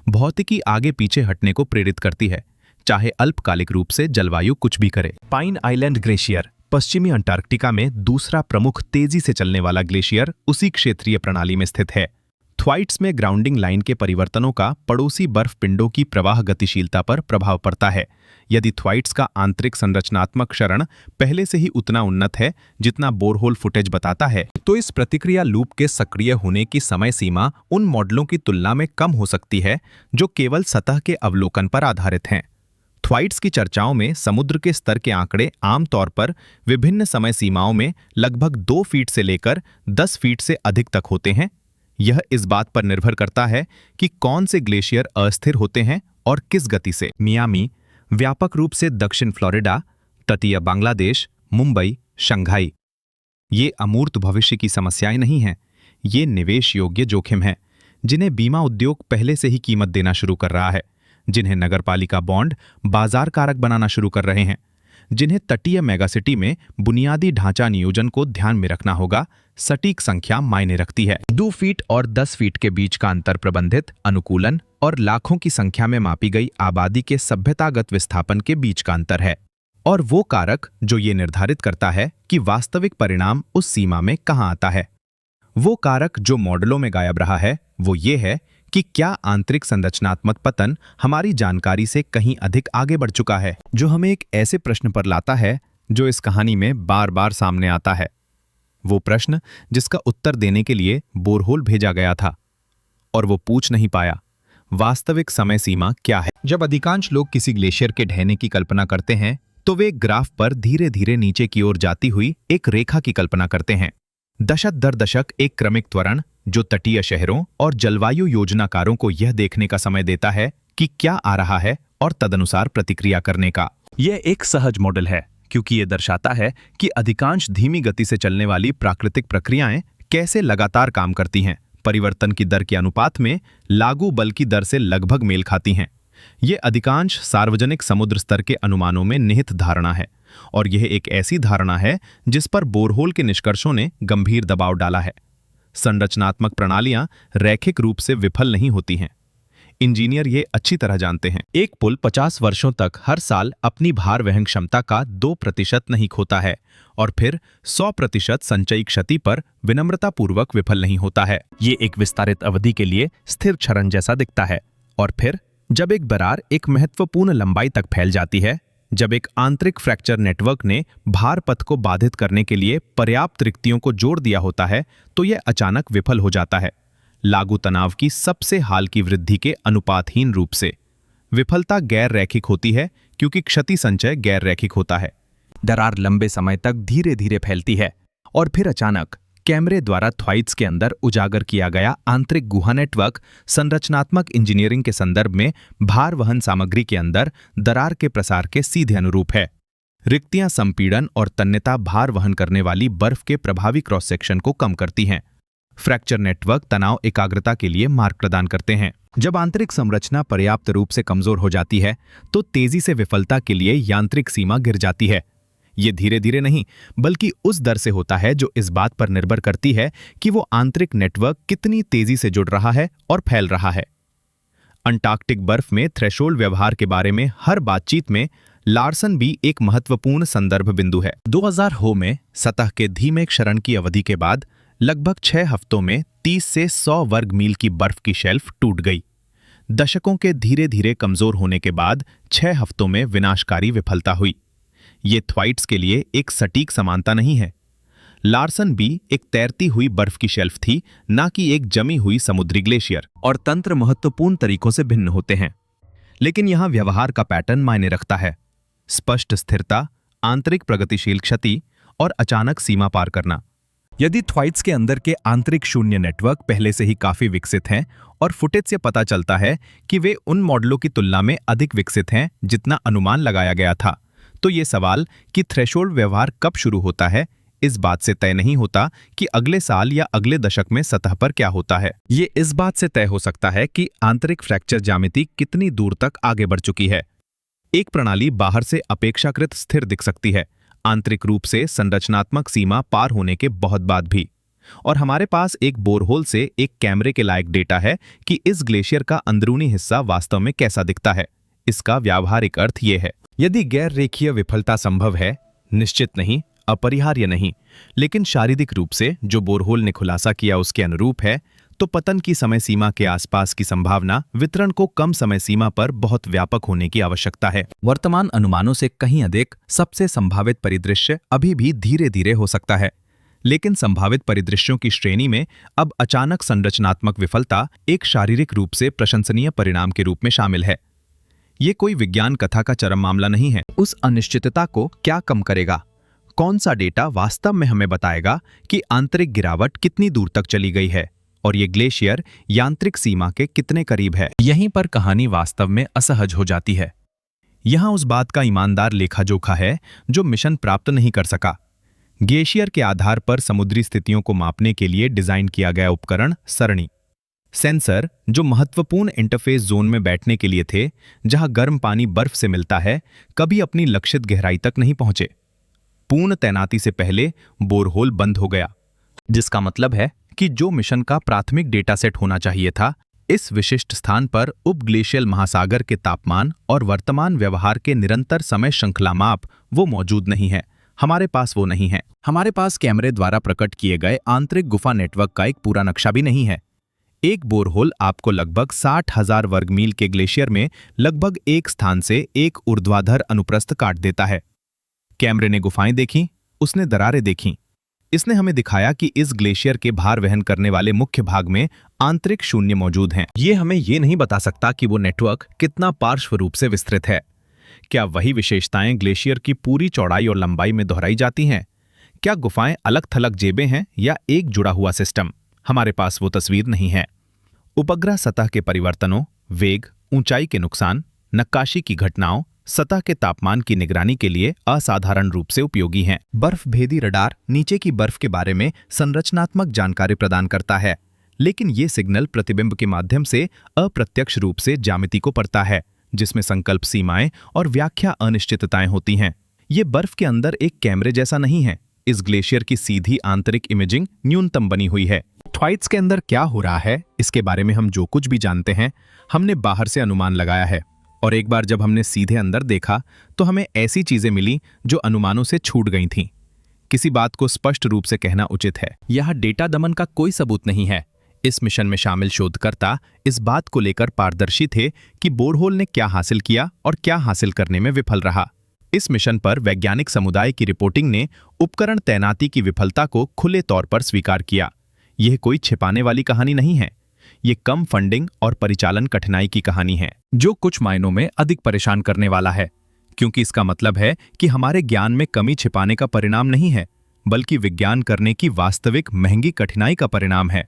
भौतिकी आगे पीछे हटने को प्रेरित करती है, चाहे अल्पकालिक रूप से जलवायु कुछ भी करे। पाइन आइलैंड ग्लेशियर पश्चिमी अंटार्कटिका में दूसरा प्रमुख तेजी से चलने वाला ग्लेशियर उसी क्षेत्रीय प्रणाली में स्थित है। थ्वाइट्स में ग्राउंडिंग लाइन के परिवर्तनों का पड़ोसी बर्फ पिंडों की प्रवाह गतिशीलता पर प्रभाव पड़ता है। यदि थ्वाइट्स का आंतरिक संरचनात्मक क्षरण पहले से ही उतना उन्नत है जितना बोरहोल फुटेज बताता है, तो इस प्रतिक्रिया लूप के सक्रिय होने की समय सीमा उन मॉडलों की तुलना में कम हो सकती है जो केवल सतह के अवलोकन पर आधारित हैं। थ्वाइट्स की चर्चाओं में समुद्र के स्तर के आंकड़े आमतौर पर विभिन्न समय सीमाओं में लगभग 2 फीट से लेकर 10 फीट से अधिक तक होते हैं। यह इस बात पर निर्भर करता है कि कौन से ग्लेशियर अस्थिर होते हैं और किस गति से। मियामी, व्यापक रूप से दक्षिण फ्लोरिडा, तटीय बांग्लादेश, मुंबई, शंघाई, ये अमूर्त भविष्य की समस्याएं नहीं हैं, ये निवेश योग्य जोखिम हैं जिन्हें बीमा उद्योग पहले से ही कीमत देना शुरू कर रहा है, जिन्हें नगरपालिका बॉन्ड बाजार कारक बनाना शुरू कर रहे हैं, जिन्हें तटीय मेगासिटी में बुनियादी ढांचा नियोजन को ध्यान में रखना होगा। सटीक संख्या मायने रखती है। 2 फीट और 10 फीट के बीच का अंतर प्रबंधित अनुकूलन और लाखों की संख्या में मापी गई आबादी के सभ्यतागत विस्थापन के बीच का अंतर है, और वो कारक जो ये निर्धारित करता है कि वास्तविक परिणाम उस सीमा में कहां आता है। वो कारक जो मॉडलों में गायब रहा है वो ये है कि क्या आंतरिक संरचनात्मक पतन हमारी जानकारी से कहीं अधिक आगे बढ़ चुका है, जो हमें एक ऐसे प्रश्न पर लाता है जो इस कहानी में बार बार सामने आता है। वो प्रश्न जिसका उत्तर देने के लिए बोरहोल भेजा गया था और वो पूछ नहीं पाया, वास्तविक समय सीमा क्या है। जब अधिकांश लोग किसी ग्लेशियर के ढहने की कल्पना करते हैं तो वे एक ग्राफ पर धीरे धीरे नीचे की ओर जाती हुई एक रेखा की कल्पना करते हैं। दशक दर दशक एक क्रमिक त्वरण जो तटीय शहरों और जलवायु योजनाकारों को यह देखने का समय देता है कि क्या आ रहा है और तदनुसार प्रतिक्रिया करने का। यह एक सहज मॉडल है क्योंकि यह दर्शाता है कि अधिकांश धीमी गति से चलने वाली प्राकृतिक प्रक्रियाएं कैसे लगातार काम करती हैं, परिवर्तन की दर के अनुपात में लागू बल की दर से लगभग मेल खाती हैं। ये अधिकांश सार्वजनिक समुद्र स्तर के अनुमानों में निहित धारणा है, और यह एक ऐसी धारणा है जिस पर बोरहोल के निष्कर्षों ने गंभीर दबाव डाला है। संरचनात्मक प्रणालियां रैखिक रूप से विफल नहीं होती हैं। इंजीनियर ये अच्छी तरह जानते हैं। एक पुल 50 वर्षों तक हर साल अपनी भार वहन क्षमता का 2% नहीं खोता है और फिर 100% संचयी क्षति पर विनम्रतापूर्वक विफल नहीं होता है। ये एक विस्तारित अवधि के लिए स्थिर क्षरण जैसा दिखता है, और फिर जब एक दरार एक महत्वपूर्ण लंबाई तक फैल जाती है जब एक आंतरिक फ्रैक्चर नेटवर्क ने भार पथ को बाधित करने के लिए पर्याप्त रिक्तियों को जोड़ दिया होता है तो यह अचानक विफल हो जाता है, लागू तनाव की सबसे हाल की वृद्धि के अनुपातहीन रूप से। विफलता गैर रैखिक होती है क्योंकि क्षति संचय गैर रैखिक होता है। दरार लंबे समय तक धीरे धीरे फैलती है और फिर अचानक कैमरे द्वारा थ्वाइट्स के अंदर उजागर किया गया आंतरिक गुहा नेटवर्क संरचनात्मक इंजीनियरिंग के संदर्भ में भार वहन सामग्री के अंदर दरार के प्रसार के सीधे अनुरूप है। रिक्तियां संपीड़न और तन्यता भार वहन करने वाली बर्फ के प्रभावी क्रॉस सेक्शन को कम करती हैं। फ्रैक्चर नेटवर्क तनाव एकाग्रता के लिए मार्ग प्रदान करते हैं। जब आंतरिक संरचना पर्याप्त रूप से कमजोर हो जाती है तो तेजी से विफलता के लिए यांत्रिक सीमा गिर जाती है। ये धीरे धीरे नहीं बल्कि उस दर से होता है जो इस बात पर निर्भर करती है कि वो आंतरिक नेटवर्क कितनी तेजी से जुड़ रहा है और फैल रहा है। अंटार्कटिक बर्फ में थ्रेशोल्ड व्यवहार के बारे में हर बातचीत में लार्सन भी एक महत्वपूर्ण संदर्भ बिंदु है। 2000 में सतह के धीमे क्षरण की अवधि के बाद लगभग 6 हफ्तों में 30 से 100 वर्ग मील की बर्फ की शेल्फ टूट गई। दशकों के धीरे धीरे कमजोर होने के बाद 6 हफ्तों में विनाशकारी विफलता हुई। ये थ्वाइट्स के लिए एक सटीक समानता नहीं है। लार्सन भी एक तैरती हुई बर्फ की शेल्फ थी, ना कि एक जमी हुई समुद्री ग्लेशियर, और तंत्र महत्वपूर्ण तरीकों से भिन्न होते हैं। लेकिन यहां व्यवहार का पैटर्न मायने रखता है। स्पष्ट स्थिरता, आंतरिक प्रगतिशील क्षति और अचानक सीमा पार करना। यदि थ्वाइट्स के अंदर के आंतरिक शून्य नेटवर्क पहले से ही काफी विकसित हैं और फुटेज से पता चलता है कि वे उन मॉडलों की तुलना में अधिक विकसित हैं जितना अनुमान लगाया गया था, तो ये सवाल कि थ्रेशोल्ड व्यवहार कब शुरू होता है इस बात से तय नहीं होता कि अगले साल या अगले दशक में सतह पर क्या होता है। ये इस बात से तय हो सकता है कि आंतरिक फ्रैक्चर ज्यामिति कितनी दूर तक आगे बढ़ चुकी है। एक प्रणाली बाहर से अपेक्षाकृत स्थिर दिख सकती है, आंतरिक रूप से संरचनात्मक सीमा पार होने के बहुत बाद भी। और हमारे पास एक बोरहोल से एक कैमरे के लायक डेटा है कि इस ग्लेशियर का अंदरूनी हिस्सा वास्तव में कैसा दिखता है। इसका व्यावहारिक अर्थ ये है, यदि गैर रेखीय विफलता संभव है, निश्चित नहीं, अपरिहार्य नहीं, लेकिन शारीरिक रूप से जो बोरहोल ने खुलासा किया उसके अनुरूप है, तो पतन की समय सीमा के आसपास की संभावना वितरण को कम समय सीमा पर बहुत व्यापक होने की आवश्यकता है। वर्तमान अनुमानों से कहीं अधिक सबसे संभावित परिदृश्य अभी भी धीरे धीरे हो सकता है, लेकिन संभावित परिदृश्यों की श्रेणी में अब अचानक संरचनात्मक विफलता एक शारीरिक रूप से प्रशंसनीय परिणाम के रूप में शामिल है। ये कोई विज्ञान कथा का चरम मामला नहीं है। उस अनिश्चितता को क्या कम करेगा? कौन सा डेटा वास्तव में हमें बताएगा कि आंतरिक गिरावट कितनी दूर तक चली गई है और ये ग्लेशियर यांत्रिक सीमा के कितने करीब है? यहीं पर कहानी वास्तव में असहज हो जाती है। यहां उस बात का ईमानदार लेखा जोखा है जो मिशन प्राप्त नहीं कर सका। ग्लेशियर के आधार पर समुद्री स्थितियों को मापने के लिए डिजाइन किया गया उपकरण सरणी सेंसर, जो महत्वपूर्ण इंटरफेस जोन में बैठने के लिए थे जहां गर्म पानी बर्फ से मिलता है, कभी अपनी लक्षित गहराई तक नहीं पहुंचे। पूर्ण तैनाती से पहले बोरहोल बंद हो गया, जिसका मतलब है कि जो मिशन का प्राथमिक डेटा सेट होना चाहिए था, इस विशिष्ट स्थान पर उपग्लेशियल महासागर के तापमान और वर्तमान व्यवहार के निरंतर समय श्रृंखला माप वो मौजूद नहीं है। हमारे पास वो नहीं है। हमारे पास कैमरे द्वारा प्रकट किए गए आंतरिक गुफा नेटवर्क का एक पूरा नक्शा भी नहीं है। एक बोरहोल आपको लगभग 60,000 वर्ग मील के ग्लेशियर में लगभग एक स्थान से एक ऊर्ध्वाधर अनुप्रस्थ काट देता है। कैमरे ने गुफाएं देखीं, उसने दरारें देखीं। इसने हमें दिखाया कि इस ग्लेशियर के भार वहन करने वाले मुख्य भाग में आंतरिक शून्य मौजूद हैं। ये हमें ये नहीं बता सकता कि वो नेटवर्क कितना पार्श्व रूप से विस्तृत है। क्या वही विशेषताएं ग्लेशियर की पूरी चौड़ाई और लंबाई में दोहराई जाती हैं? क्या गुफाएं अलग थलग जेबें हैं या एक जुड़ा हुआ सिस्टम? हमारे पास वो तस्वीर नहीं है। उपग्रह सतह के परिवर्तनों, वेग, ऊंचाई के नुकसान, नक्काशी की घटनाओं, सतह के तापमान की निगरानी के लिए असाधारण रूप से उपयोगी हैं। बर्फ भेदी रडार नीचे की बर्फ के बारे में संरचनात्मक जानकारी प्रदान करता है, लेकिन ये सिग्नल प्रतिबिंब के माध्यम से अप्रत्यक्ष रूप से ज्यामिति को पढ़ता है, जिसमें संकल्प सीमाएं और व्याख्या अनिश्चितताएं होती हैं। ये बर्फ के अंदर एक कैमरे जैसा नहीं है। इस ग्लेशियर की सीधी आंतरिक इमेजिंग न्यूनतम बनी हुई है। थ्वाइट्स के अंदर क्या हो रहा है इसके बारे में हम जो कुछ भी जानते हैं, हमने बाहर से अनुमान लगाया है, और एक बार जब हमने सीधे अंदर देखा तो हमें ऐसी चीजें मिली जो अनुमानों से छूट गई थीं। किसी बात को स्पष्ट रूप से कहना उचित है, यह डेटा दमन का कोई सबूत नहीं है। इस मिशन में शामिल शोधकर्ता इस बात को लेकर पारदर्शी थे कि बोरहोल ने क्या हासिल किया और क्या हासिल करने में विफल रहा। इस मिशन पर वैज्ञानिक समुदाय की रिपोर्टिंग ने उपकरण तैनाती की विफलता को खुले तौर पर स्वीकार किया। यह कोई छिपाने वाली कहानी नहीं है, ये कम फंडिंग और परिचालन कठिनाई की कहानी है, जो कुछ मायनों में अधिक परेशान करने वाला है, क्योंकि इसका मतलब है कि हमारे ज्ञान में कमी छिपाने का परिणाम नहीं है, बल्कि विज्ञान करने की वास्तविक महंगी कठिनाई का परिणाम है।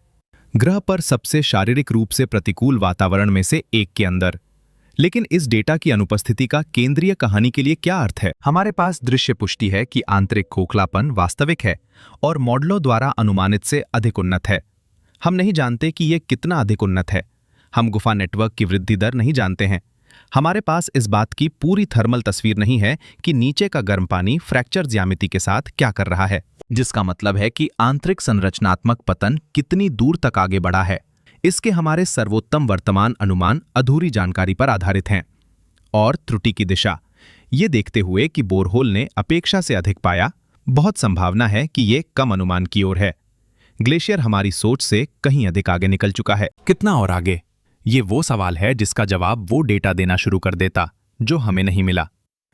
ग्रह पर सबसे शारीरिक रूप से प्रतिकूल वातावरण में से एक के अंदर। लेकिन इस डेटा की अनुपस्थिति का केंद्रीय कहानी के लिए क्या अर्थ है? हमारे पास दृश्य पुष्टि है कि आंतरिक खोखलापन वास्तविक है और मॉडलों द्वारा अनुमानित से अधिक उन्नत है। हम नहीं जानते कि यह कितना अधिक उन्नत है। हम गुफा नेटवर्क की वृद्धि दर नहीं जानते हैं। हमारे पास इस बात की पूरी थर्मल तस्वीर नहीं है कि नीचे का गर्म पानी फ्रैक्चर ज्यामिति के साथ क्या कर रहा है, जिसका मतलब है कि आंतरिक संरचनात्मक पतन कितनी दूर तक आगे बढ़ा है। इसके हमारे सर्वोत्तम वर्तमान अनुमान अधूरी जानकारी पर आधारित हैं। और त्रुटि की दिशा, ये देखते हुए कि बोरहोल ने अपेक्षा से अधिक पाया, बहुत संभावना है कि ये कम अनुमान की ओर है। ग्लेशियर हमारी सोच से कहीं अधिक आगे निकल चुका है। कितना और आगे? ये वो सवाल है जिसका जवाब वो डेटा देना शुरू कर देता जो हमें नहीं मिला।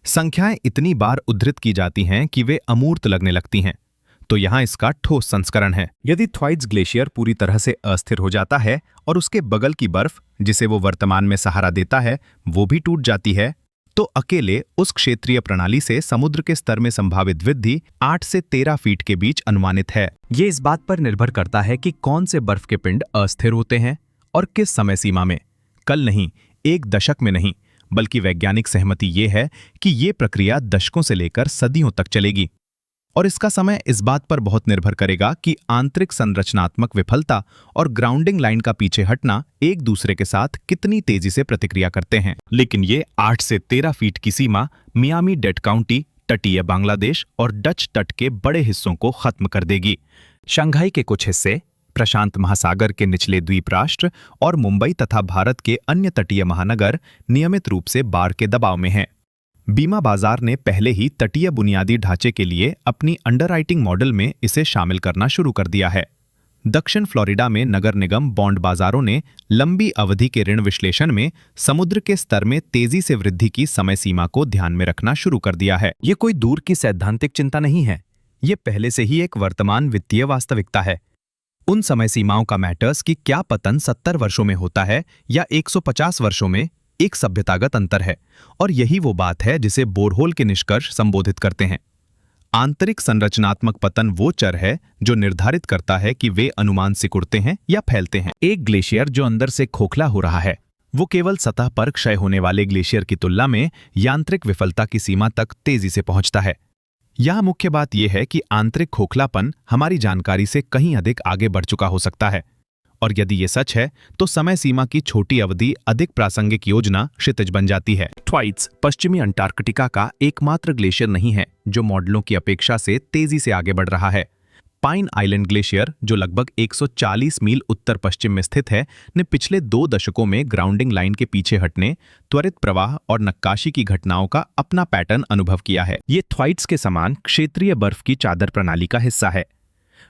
संख्याएं इतनी बार उद्धृत की जाती हैं कि वे अमूर्त लगने लगती हैं। तो यहां इसका ठोस संस्करण है। यदि थ्वाइट्स ग्लेशियर पूरी तरह से अस्थिर हो जाता है और उसके बगल की बर्फ, जिसे वो वर्तमान में सहारा देता है, वो भी टूट जाती है, तो अकेले उस क्षेत्रीय प्रणाली से समुद्र के स्तर में संभावित वृद्धि 8 से 13 फीट के बीच अनुमानित है। ये इस बात पर निर्भर करता है कि कौन से बर्फ के पिंड अस्थिर होते हैं और किस समय सीमा में। कल नहीं, एक दशक में नहीं, बल्कि वैज्ञानिक सहमति ये है कि ये प्रक्रिया दशकों से लेकर सदियों तक चलेगी। और इसका समय इस बात पर बहुत निर्भर करेगा कि आंतरिक संरचनात्मक विफलता और ग्राउंडिंग लाइन का पीछे हटना एक दूसरे के साथ कितनी तेजी से प्रतिक्रिया करते हैं। लेकिन ये 8 से 13 फीट की सीमा मियामी डेड काउंटी, तटीय बांग्लादेश और डच तट के बड़े हिस्सों को खत्म कर देगी। शंघाई के कुछ हिस्से, प्रशांत महासागर के निचले द्वीप राष्ट्र और मुंबई तथा भारत के अन्य तटीय महानगर नियमित रूप से बाढ़ के दबाव में हैं। बीमा बाजार ने पहले ही तटीय बुनियादी ढांचे के लिए अपनी अंडरराइटिंग मॉडल में इसे शामिल करना शुरू कर दिया है। दक्षिण फ्लोरिडा में नगर निगम बॉन्ड बाजारों ने लंबी अवधि के ऋण विश्लेषण में समुद्र के स्तर में तेजी से वृद्धि की समय सीमा को ध्यान में रखना शुरू कर दिया है। ये कोई दूर की सैद्धांतिक चिंता नहीं है, ये पहले से ही एक वर्तमान वित्तीय वास्तविकता है। उन समय सीमाओं का मैटर्स कि क्या पतन 70 वर्षों में होता है या 150 वर्षों में, एक सभ्यतागत अंतर है। और यही वो बात है जिसे बोरहोल के निष्कर्ष संबोधित करते हैं। आंतरिक संरचनात्मक पतन वो चर है जो निर्धारित करता है कि वे अनुमान सिकुड़ते हैं या फैलते हैं। एक ग्लेशियर जो अंदर से खोखला हो रहा है, वो केवल सतह पर क्षय होने वाले ग्लेशियर की तुलना में यांत्रिक विफलता की सीमा तक तेजी से पहुंचता है। यह मुख्य बात यह है कि आंतरिक खोखलापन हमारी जानकारी से कहीं अधिक आगे बढ़ चुका हो सकता है। और यदि ये सच है तो समय सीमा की छोटी अवधि अधिक प्रासंगिक योजना क्षितिज बन जाती है। थ्वाइट्स पश्चिमी अंटार्कटिका का एकमात्र ग्लेशियर नहीं है जो मॉडलों की अपेक्षा से तेजी से आगे बढ़ रहा है। पाइन आइलैंड ग्लेशियर, जो लगभग 140 मील उत्तर पश्चिम में स्थित है, ने पिछले 2 दशकों में ग्राउंडिंग लाइन के पीछे हटने, त्वरित प्रवाह और नक्काशी की घटनाओं का अपना पैटर्न अनुभव किया है। ये थ्वाइट्स के समान क्षेत्रीय बर्फ की चादर प्रणाली का हिस्सा है।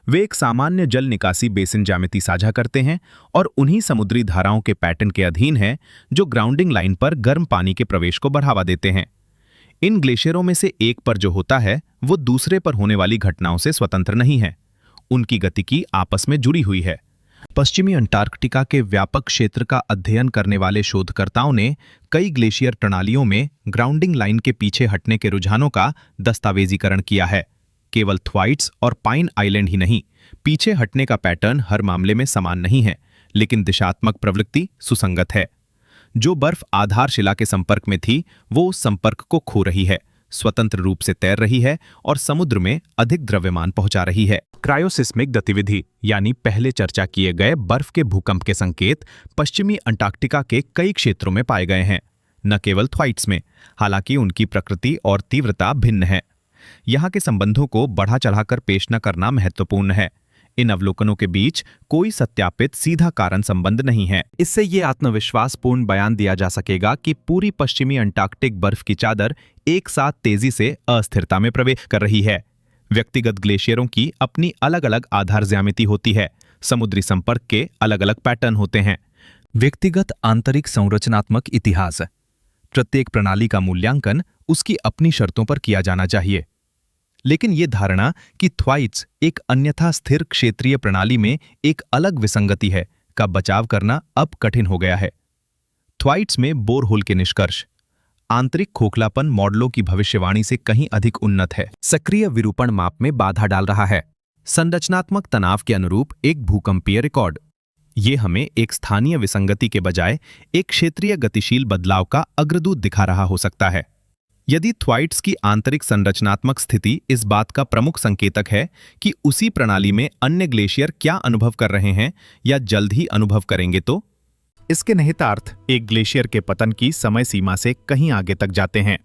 वे एक सामान्य जल निकासी बेसिन ज्यामिति साझा करते हैं और उन्हीं समुद्री धाराओं के पैटर्न के अधीन हैं जो ग्राउंडिंग लाइन पर गर्म पानी के प्रवेश को बढ़ावा देते हैं। इन ग्लेशियरों में से एक पर जो होता है वो दूसरे पर होने वाली घटनाओं से स्वतंत्र नहीं है। उनकी गतिकी आपस में जुड़ी हुई है। पश्चिमी अंटार्कटिका के व्यापक क्षेत्र का अध्ययन करने वाले शोधकर्ताओं ने कई ग्लेशियर प्रणालियों में ग्राउंडिंग लाइन के पीछे हटने के रुझानों का दस्तावेजीकरण किया है। केवल थ्वाइट्स और पाइन आइलैंड ही नहीं, पीछे हटने का पैटर्न हर मामले में समान नहीं है, लेकिन दिशात्मक प्रवृत्ति सुसंगत है। जो बर्फ आधारशिला के संपर्क में थी वो उस संपर्क को खो रही है, स्वतंत्र रूप से तैर रही है और समुद्र में अधिक द्रव्यमान पहुंचा रही है। क्रायोसिस्मिक गतिविधि यानी पहले चर्चा किए गए बर्फ के भूकंप के संकेत पश्चिमी अंटार्कटिका के कई क्षेत्रों में पाए गए हैं, न केवल थ्वाइट्स में, हालांकि उनकी प्रकृति और तीव्रता भिन्न है। यहाँ के संबंधों को बढ़ा चढ़ाकर पेश न करना महत्वपूर्ण है। इन अवलोकनों के बीच कोई सत्यापित सीधा कारण संबंध नहीं है। इससे ये आत्मविश्वासपूर्ण बयान दिया जा सकेगा कि पूरी पश्चिमी अंटार्कटिक बर्फ की चादर एक साथ तेजी से अस्थिरता में प्रवेश कर रही है। व्यक्तिगत ग्लेशियरों की अपनी अलग अलग आधार ज्यामिति होती है, समुद्री संपर्क के अलग अलग पैटर्न होते हैं। व्यक्तिगत आंतरिक संरचनात्मक इतिहास। प्रत्येक प्रणाली का मूल्यांकन उसकी अपनी शर्तों पर किया जाना चाहिए। लेकिन ये धारणा कि थ्वाइट्स एक अन्यथा स्थिर क्षेत्रीय प्रणाली में एक अलग विसंगति है का बचाव करना अब कठिन हो गया है। थ्वाइट्स में बोरहोल के निष्कर्ष। आंतरिक खोखलापन मॉडलों की भविष्यवाणी से कहीं अधिक उन्नत है। सक्रिय विरूपण माप में बाधा डाल रहा है। संरचनात्मक तनाव के अनुरूप एक भूकंपीय रिकॉर्ड। ये हमें एक स्थानीय विसंगति के बजाय एक क्षेत्रीय गतिशील बदलाव का अग्रदूत दिखा रहा हो सकता है। यदि थ्वाइट्स की आंतरिक संरचनात्मक स्थिति इस बात का प्रमुख संकेतक है कि उसी प्रणाली में अन्य ग्लेशियर क्या अनुभव कर रहे हैं या जल्द ही अनुभव करेंगे, तो इसके निहितार्थ एक ग्लेशियर के पतन की समय सीमा से कहीं आगे तक जाते हैं।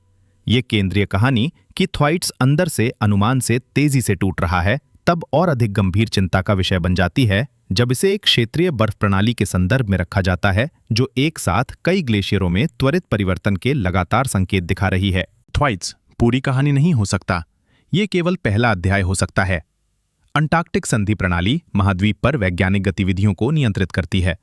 ये केंद्रीय कहानी कि थ्वाइट्स अंदर से अनुमान से तेजी से टूट रहा है तब और अधिक गंभीर चिंता का विषय बन जाती है जब इसे एक क्षेत्रीय बर्फ प्रणाली के संदर्भ में रखा जाता है जो एक साथ कई ग्लेशियरों में त्वरित परिवर्तन के लगातार संकेत दिखा रही है। थ्वाइट्स पूरी कहानी नहीं हो सकता, ये केवल पहला अध्याय हो सकता है। अंटार्कटिक संधि प्रणाली महाद्वीप पर वैज्ञानिक गतिविधियों को नियंत्रित करती है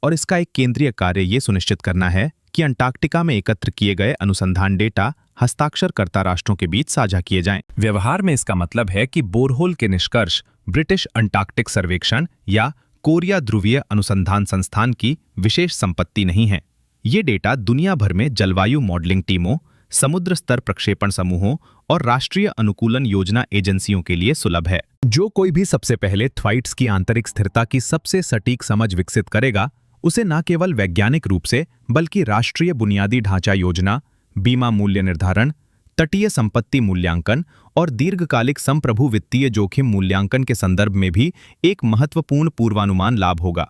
और इसका एक केंद्रीय कार्य ये सुनिश्चित करना है कि अंटार्कटिका में एकत्र किए गए अनुसंधान डेटा हस्ताक्षरकर्ता राष्ट्रों के बीच साझा किए जाएं। व्यवहार में इसका मतलब है कि बोरहोल के निष्कर्ष ब्रिटिश अंटार्कटिक सर्वेक्षण या कोरिया ध्रुवीय अनुसंधान संस्थान की विशेष संपत्ति नहीं है। ये डेटा दुनिया भर में जलवायु मॉडलिंग टीमों, समुद्र स्तर प्रक्षेपण समूहों और राष्ट्रीय अनुकूलन योजना एजेंसियों के लिए सुलभ है। जो कोई भी सबसे पहले थ्वाइट्स की आंतरिक स्थिरता की सबसे सटीक समझ विकसित करेगा, उसे न केवल वैज्ञानिक रूप से बल्कि राष्ट्रीय बुनियादी ढांचा योजना, बीमा मूल्य निर्धारण, तटीय संपत्ति मूल्यांकन और दीर्घकालिक संप्रभु वित्तीय जोखिम मूल्यांकन के संदर्भ में भी एक महत्वपूर्ण पूर्वानुमान लाभ होगा।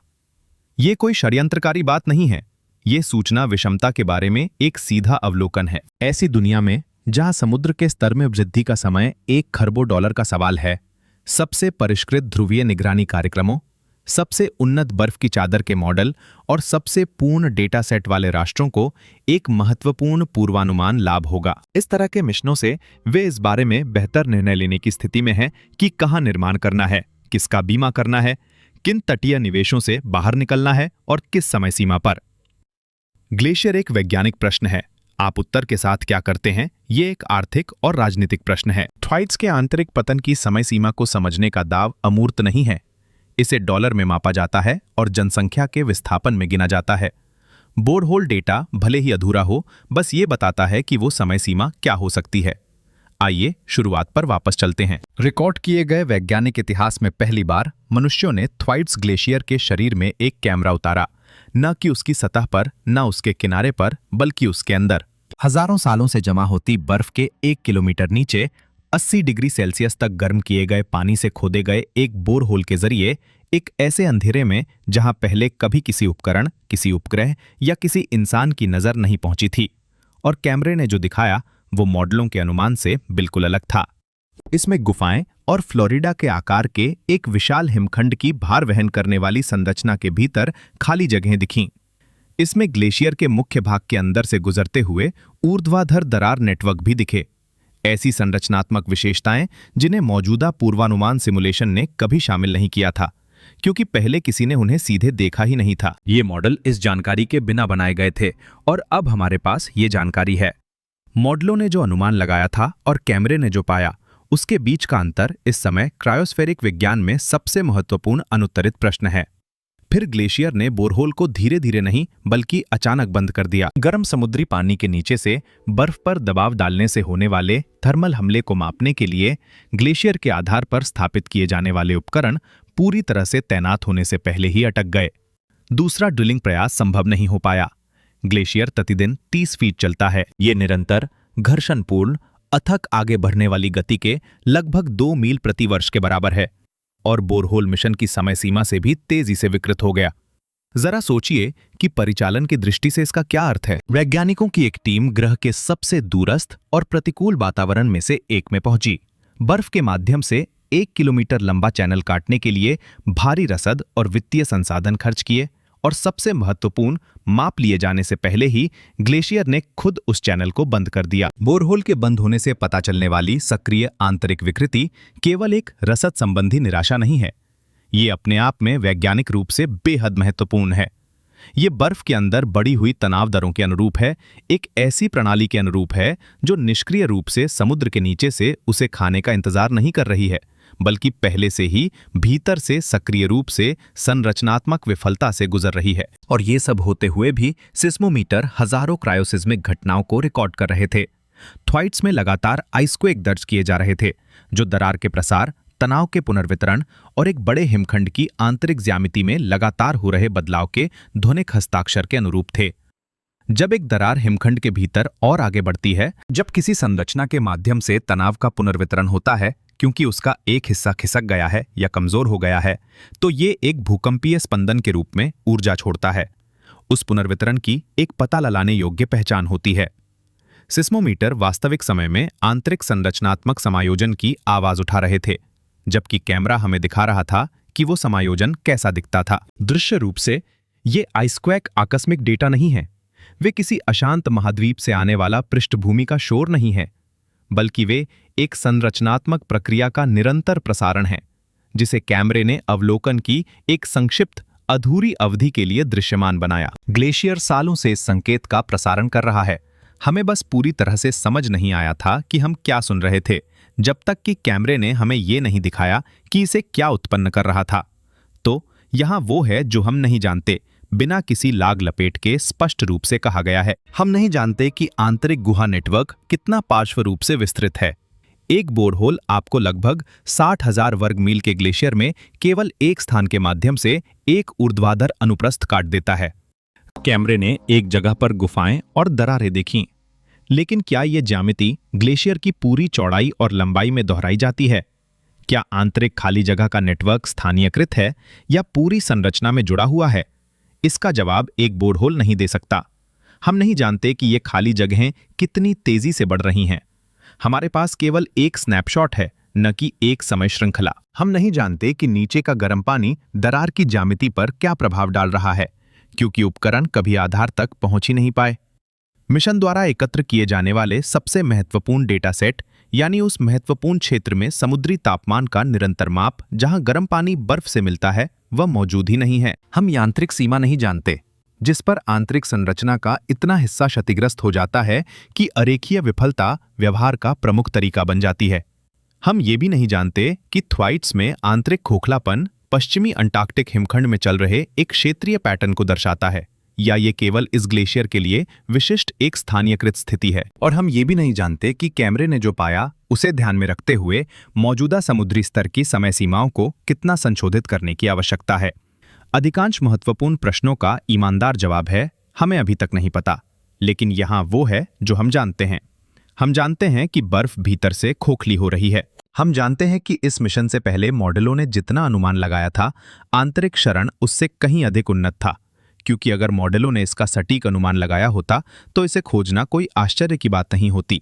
ये कोई षड्यंत्रकारी बात नहीं है, ये सूचना विषमता के बारे में एक सीधा अवलोकन है। ऐसी दुनिया में जहां समुद्र के स्तर में वृद्धि का समय $1 खरबों का सवाल है, सबसे परिष्कृत ध्रुवीय निगरानी कार्यक्रमों, सबसे उन्नत बर्फ की चादर के मॉडल और सबसे पूर्ण डेटा सेट वाले राष्ट्रों को एक महत्वपूर्ण पूर्वानुमान लाभ होगा। इस तरह के मिशनों से वे इस बारे में बेहतर निर्णय लेने की स्थिति में हैं कि कहां निर्माण करना है, किसका बीमा करना है, किन तटीय निवेशों से बाहर निकलना है और किस समय सीमा पर। ग्लेशियर एक वैज्ञानिक प्रश्न है, आप उत्तर के साथ क्या करते हैं, ये एक आर्थिक और राजनीतिक प्रश्न है। थ्वाइट्स के आंतरिक पतन की समय सीमा को समझने का दाव अमूर्त नहीं है, इसे डॉलर में मापा जाता है और जनसंख्या के विस्थापन में गिना जाता है। बोरहोल डेटा भले ही अधूरा हो, बस ये बताता है कि वो समय सीमा क्या हो सकती है। आइए शुरुआत पर वापस चलते हैं। रिकॉर्ड किए गए वैज्ञानिक इतिहास में पहली बार मनुष्यों ने थ्वाइट्स ग्लेशियर के शरीर में एक कैमरा उतारा, न कि उसकी सतह पर, न उसके किनारे पर, बल्कि उसके अंदर। हजारों सालों से जमा होती बर्फ के 1 किलोमीटर नीचे 80 डिग्री सेल्सियस तक गर्म किए गए पानी से खोदे गए एक बोरहोल के जरिए एक ऐसे अंधेरे में जहां पहले कभी किसी उपकरण, किसी उपग्रह या किसी इंसान की नजर नहीं पहुंची थी, और कैमरे ने जो दिखाया वो मॉडलों के अनुमान से बिल्कुल अलग था। इसमें गुफाएं और फ्लोरिडा के आकार के एक विशाल हिमखंड की भार वहन करने वाली संरचना के भीतर खाली जगहें दिखीं। इसमें ग्लेशियर के मुख्य भाग के अंदर से गुजरते हुए ऊर्ध्वाधर दरार नेटवर्क भी दिखे। ऐसी संरचनात्मक विशेषताएं जिन्हें मौजूदा पूर्वानुमान सिमुलेशन ने कभी शामिल नहीं किया था, क्योंकि पहले किसी ने उन्हें सीधे देखा ही नहीं था। ये मॉडल इस जानकारी के बिना बनाए गए थे और अब हमारे पास ये जानकारी है। मॉडलों ने जो अनुमान लगाया था और कैमरे ने जो पाया, उसके बीच का अंतर इस समय क्रायोस्फेरिक विज्ञान में सबसे महत्वपूर्ण अनुत्तरित प्रश्न है। फिर ग्लेशियर ने बोरहोल को धीरे धीरे नहीं बल्कि अचानक बंद कर दिया। गर्म समुद्री पानी के नीचे से बर्फ पर दबाव डालने से होने वाले थर्मल हमले को मापने के लिए ग्लेशियर के आधार पर स्थापित किए जाने वाले उपकरण पूरी तरह से तैनात होने से पहले ही अटक गए। दूसरा ड्रिलिंग प्रयास संभव नहीं हो पाया। ग्लेशियर प्रतिदिन 30 फीट चलता है। ये निरंतर, घर्षणपूर्ण, अथक आगे बढ़ने वाली गति के लगभग 2 मील प्रति वर्ष के बराबर है, और बोरहोल मिशन की समय सीमा से भी तेजी से विकृत हो गया। जरा सोचिए कि परिचालन की दृष्टि से इसका क्या अर्थ है। वैज्ञानिकों की एक टीम ग्रह के सबसे दूरस्थ और प्रतिकूल वातावरण में से एक में पहुंची। बर्फ के माध्यम से 1 किलोमीटर लंबा चैनल काटने के लिए भारी रसद और वित्तीय संसाधन खर्च किए, और सबसे महत्वपूर्ण, माप लिए जाने से पहले ही ग्लेशियर ने खुद उस चैनल को बंद कर दिया। बोरहोल के बंद होने से पता चलने वाली सक्रिय आंतरिक विकृति केवल एक रसद संबंधी निराशा नहीं है, ये अपने आप में वैज्ञानिक रूप से बेहद महत्वपूर्ण है। ये बर्फ के अंदर बढ़ी हुई तनाव दरों के अनुरूप है, एक ऐसी प्रणाली के अनुरूप है जो निष्क्रिय रूप से समुद्र के नीचे से उसे खाने का इंतजार नहीं कर रही है, बल्कि पहले से ही भीतर से सक्रिय रूप से संरचनात्मक विफलता से गुजर रही है। और ये सब होते हुए भी सिस्मोमीटर हजारों क्रायोसिस्मिक घटनाओं को रिकॉर्ड कर रहे थे। थ्वाइट्स में लगातार आइसक्वेक दर्ज किए जा रहे थे, जो दरार के प्रसार, तनाव के पुनर्वितरण और एक बड़े हिमखंड की आंतरिक ज्यामिति में लगातार हो रहे बदलाव के ध्वनिक हस्ताक्षर के अनुरूप थे। जब एक दरार हिमखंड के भीतर और आगे बढ़ती है, जब किसी संरचना के माध्यम से तनाव का पुनर्वितरण होता है क्योंकि उसका एक हिस्सा खिसक गया है या कमजोर हो गया है, तो ये एक भूकंपीय स्पंदन के रूप में ऊर्जा छोड़ता है। उस पुनर्वितरण की एक पता लगाने योग्य पहचान होती है। सिस्मोमीटर वास्तविक समय में आंतरिक संरचनात्मक समायोजन की आवाज उठा रहे थे, जबकि कैमरा हमें दिखा रहा था कि वो समायोजन कैसा दिखता था। दृश्य रूप से ये आइसक्वेक आकस्मिक डेटा नहीं है, वे किसी अशांत महाद्वीप से आने वाला पृष्ठभूमि का शोर नहीं है, बल्कि वे एक संरचनात्मक प्रक्रिया का निरंतर प्रसारण है, जिसे कैमरे ने अवलोकन की एक संक्षिप्त अधूरी अवधि के लिए दृश्यमान बनाया। ग्लेशियर सालों से इस संकेत का प्रसारण कर रहा है, हमें बस पूरी तरह से समझ नहीं आया था कि हम क्या सुन रहे थे, जब तक कि कैमरे ने हमें यह नहीं दिखाया कि इसे क्या उत्पन्न कर रहा था। तो यहां वो है जो हम नहीं जानते, बिना किसी लाग लपेट के स्पष्ट रूप से कहा गया है। हम नहीं जानते कि आंतरिक गुहा नेटवर्क कितना पार्श्व रूप से विस्तृत है। एक बोरहोल आपको लगभग 60,000 वर्ग मील के ग्लेशियर में केवल एक स्थान के माध्यम से एक ऊर्ध्वाधर अनुप्रस्थ काट देता है। कैमरे ने एक जगह पर गुफाएं और दरारें देखीं, लेकिन क्या यह ज्यामिति ग्लेशियर की पूरी चौड़ाई और लंबाई में दोहराई जाती है? क्या आंतरिक खाली जगह का नेटवर्क स्थानीयकृत है या पूरी संरचना में जुड़ा हुआ है? इसका जवाब एक बोरहोल नहीं दे सकता। हम नहीं जानते कि ये खाली जगहें कितनी तेजी से बढ़ रही हैं। हमारे पास केवल एक स्नैपशॉट है, न कि एक समय श्रृंखला। हम नहीं जानते कि नीचे का गर्म पानी दरार की ज्यामिति पर क्या प्रभाव डाल रहा है, क्योंकि उपकरण कभी आधार तक पहुंच ही नहीं पाए। मिशन द्वारा एकत्र किए जाने वाले सबसे महत्वपूर्ण डेटा सेट, यानी उस महत्वपूर्ण क्षेत्र में समुद्री तापमान का निरंतर माप जहां गर्म पानी बर्फ से मिलता है, वह मौजूद ही नहीं है। हम यांत्रिक सीमा नहीं जानते, जिस पर आंतरिक संरचना का इतना हिस्सा क्षतिग्रस्त हो जाता है कि अरेखीय विफलता व्यवहार का प्रमुख तरीका बन जाती है। हम ये भी नहीं जानते कि थ्वाइट्स में आंतरिक खोखलापन पश्चिमी अंटार्कटिक हिमखंड में चल रहे एक क्षेत्रीय पैटर्न को दर्शाता है, या ये केवल इस ग्लेशियर के लिए विशिष्ट एक स्थानीयकृत स्थिति है। और हम ये भी नहीं जानते कि कैमरे ने जो पाया उसे ध्यान में रखते हुए मौजूदा समुद्री स्तर की समय सीमाओं को कितना संशोधित करने की आवश्यकता है। अधिकांश महत्वपूर्ण प्रश्नों का ईमानदार जवाब है, हमें अभी तक नहीं पता, लेकिन यहाँ वो है जो हम जानते हैं। हम जानते हैं कि बर्फ भीतर से खोखली हो रही है। हम जानते हैं कि इस मिशन से पहले मॉडलों ने जितना अनुमान लगाया था, आंतरिक क्षरण उससे कहीं अधिक उन्नत था, क्योंकि अगर मॉडलों ने इसका सटीक अनुमान लगाया होता तो इसे खोजना कोई आश्चर्य की बात नहीं होती।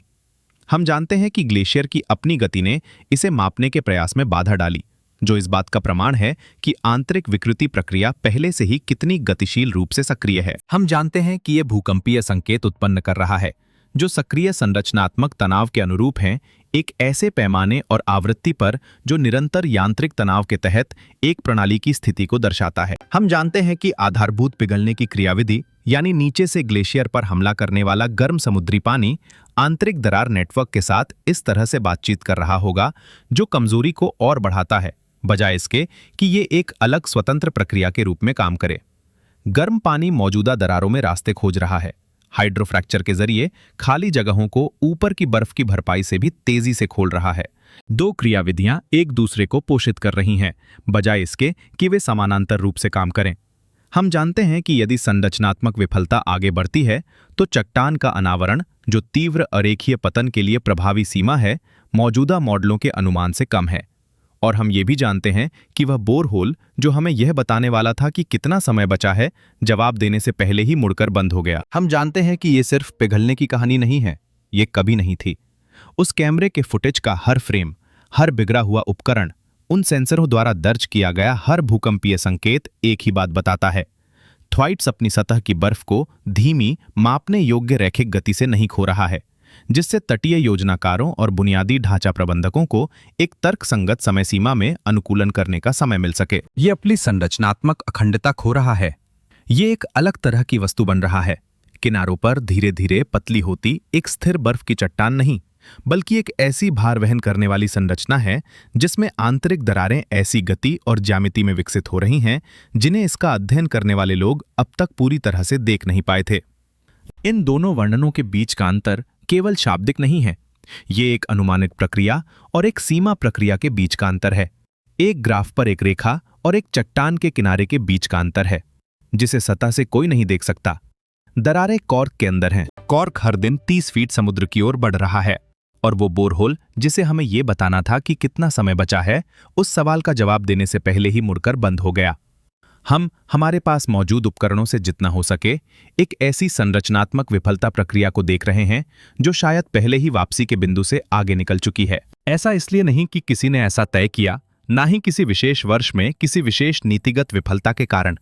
हम जानते हैं कि ग्लेशियर की अपनी गति ने इसे मापने के प्रयास में बाधा डाली, जो इस बात का प्रमाण है कि आंतरिक विकृति प्रक्रिया पहले से ही कितनी गतिशील रूप से सक्रिय है। हम जानते हैं कि यह भूकंपीय संकेत उत्पन्न कर रहा है, जो सक्रिय संरचनात्मक तनाव के अनुरूप हैं, एक ऐसे पैमाने और आवृत्ति पर जो निरंतर यांत्रिक तनाव के तहत एक प्रणाली की स्थिति को दर्शाता है। हम जानते हैं कि आधारभूत पिघलने की क्रियाविधि, यानी नीचे से ग्लेशियर पर हमला करने वाला गर्म समुद्री पानी, आंतरिक दरार नेटवर्क के साथ इस तरह से बातचीत कर रहा होगा, जो कमजोरी को और बढ़ाता है, बजाय इसके कि ये एक अलग स्वतंत्र प्रक्रिया के रूप में काम करे। गर्म पानी मौजूदा दरारों में रास्ते खोज रहा है, हाइड्रोफ्रैक्चर के जरिए खाली जगहों को ऊपर की बर्फ की भरपाई से भी तेजी से खोल रहा है। दो क्रियाविधियां एक दूसरे को पोषित कर रही हैं, बजाय इसके कि वे समानांतर रूप से काम करें। हम जानते हैं कि यदि संरचनात्मक विफलता आगे बढ़ती है तो चट्टान का अनावरण, जो तीव्र अरेखीय पतन के लिए प्रभावी सीमा है, मौजूदा मॉडलों के अनुमान से कम है। और हम ये भी जानते हैं कि वह बोरहोल, जो हमें यह बताने वाला था कि कितना समय बचा है, जवाब देने से पहले ही मुड़कर बंद हो गया। हम जानते हैं कि ये सिर्फ पिघलने की कहानी नहीं है, ये कभी नहीं थी। उस कैमरे के फुटेज का हर फ्रेम, हर बिगड़ा हुआ उपकरण, उन सेंसरों द्वारा दर्ज किया गया हर भूकंपीय संकेत एक ही बात बताता है। थ्वाइट्स अपनी सतह की बर्फ को धीमी, मापने योग्य रैखिक गति से नहीं खो रहा है, जिससे तटीय योजनाकारों और बुनियादी ढांचा प्रबंधकों को एक तर्कसंगत समय सीमा में अनुकूलन करने का समय मिल सके। ये अपनी संरचनात्मक अखंडता खो रहा है। ये एक अलग तरह की वस्तु बन रहा है। किनारों पर धीरे धीरे पतली होती एक स्थिर बर्फ की चट्टान नहीं, बल्कि एक ऐसी भार वहन करने वाली संरचना है जिसमें आंतरिक दरारें ऐसी गति और ज्यामिति में विकसित हो रही हैं जिन्हें इसका अध्ययन करने वाले लोग अब तक पूरी तरह से देख नहीं पाए थे। इन दोनों वर्णनों के बीच का अंतर केवल शाब्दिक नहीं है, ये एक अनुमानित प्रक्रिया और एक सीमा प्रक्रिया के बीच का अंतर है। एक ग्राफ पर एक रेखा और एक चट्टान के किनारे के बीच का अंतर है, जिसे सतह से कोई नहीं देख सकता। दरारें कॉर्क के अंदर हैं। कॉर्क हर दिन 30 फीट समुद्र की ओर बढ़ रहा है, और वो बोरहोल जिसे हमें ये बताना था कि कितना समय बचा है, उस सवाल का जवाब देने से पहले ही मुड़कर बंद हो गया। हम हमारे पास मौजूद उपकरणों से जितना हो सके एक ऐसी संरचनात्मक विफलता प्रक्रिया को देख रहे हैं जो शायद पहले ही वापसी के बिंदु से आगे निकल चुकी है। ऐसा इसलिए नहीं कि किसी ने ऐसा तय किया, ना ही किसी विशेष वर्ष में किसी विशेष नीतिगत विफलता के कारण,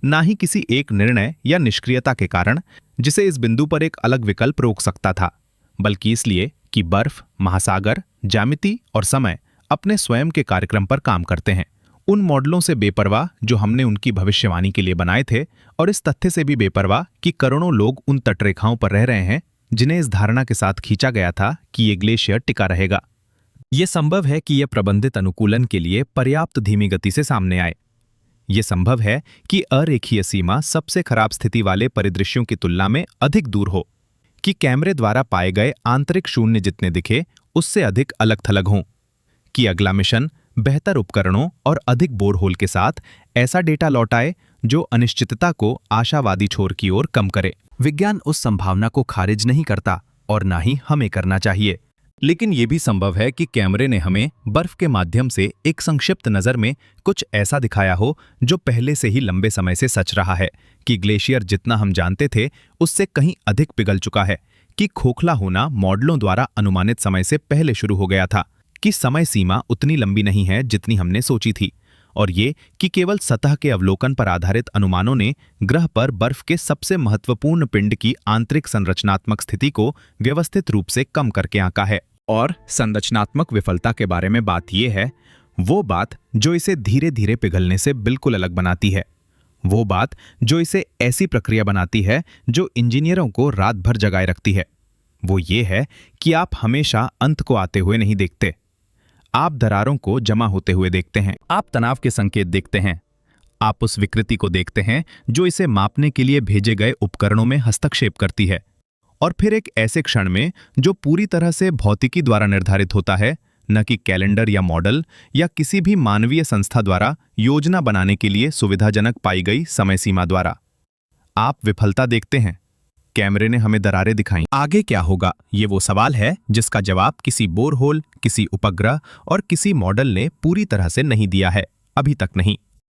ना ही किसी एक निर्णय या निष्क्रियता के कारण जिसे इस बिंदु पर एक अलग विकल्प रोक सकता था, बल्कि इसलिए कि बर्फ, महासागर, ज्यामिति और समय अपने स्वयं के कार्यक्रम पर काम करते हैं। उन मॉडलों से बेपरवाह जो हमने उनकी भविष्यवाणी के लिए बनाए थे, और इस तथ्य से भी बेपरवाह कि करोड़ों लोग उन तटरेखाओं पर रह रहे हैं जिन्हें इस धारणा के साथ खींचा गया था कि ये ग्लेशियर टिका रहेगा। यह संभव है कि यह प्रबंधित अनुकूलन के लिए पर्याप्त धीमी गति से सामने आए। यह संभव है कि अरेखीय सीमा सबसे खराब स्थिति वाले परिदृश्यों की तुलना में अधिक दूर हो, कि कैमरे द्वारा पाए गए आंतरिक शून्य जितने दिखे उससे अधिक अलग थलग हों, कि अगला मिशन बेहतर उपकरणों और अधिक बोरहोल के साथ ऐसा डेटा लौटाए जो अनिश्चितता को आशावादी छोर की ओर कम करे। विज्ञान उस संभावना को खारिज नहीं करता और ना ही हमें करना चाहिए, लेकिन यह भी संभव है कि कैमरे ने हमें बर्फ के माध्यम से एक संक्षिप्त नज़र में कुछ ऐसा दिखाया हो जो पहले से ही लंबे समय से सच रहा है, कि ग्लेशियर जितना हम जानते थे उससे कहीं अधिक पिघल चुका है, कि खोखला होना मॉडलों द्वारा अनुमानित समय से पहले शुरू हो गया था, कि समय सीमा उतनी लंबी नहीं है जितनी हमने सोची थी, और ये कि केवल सतह के अवलोकन पर आधारित अनुमानों ने ग्रह पर बर्फ के सबसे महत्वपूर्ण पिंड की आंतरिक संरचनात्मक स्थिति को व्यवस्थित रूप से कम करके आंका है। और संरचनात्मक विफलता के बारे में बात यह है, वो बात जो इसे धीरे धीरे पिघलने से बिल्कुल अलग बनाती है, वो बात जो इसे ऐसी प्रक्रिया बनाती है जो इंजीनियरों को रात भर जगाए रखती है, वो ये है कि आप हमेशा अंत को आते हुए नहीं देखते, आप दरारों को जमा होते हुए देखते हैं, आप तनाव के संकेत देखते हैं, आप उस विकृति को देखते हैं जो इसे मापने के लिए भेजे गए उपकरणों में हस्तक्षेप करती है, और फिर एक ऐसे क्षण में जो पूरी तरह से भौतिकी द्वारा निर्धारित होता है, न कि कैलेंडर या मॉडल या किसी भी मानवीय संस्था द्वारा योजना बनाने के लिए सुविधाजनक पाई गई समय सीमा द्वारा। आप विफलता देखते हैं, कैमरे ने हमें दरारें दिखाई। आगे क्या होगा, ये वो सवाल है जिसका जवाब किसी बोरहोल, किसी उपग्रह और किसी मॉडल ने पूरी तरह से नहीं दिया है, अभी तक नहीं।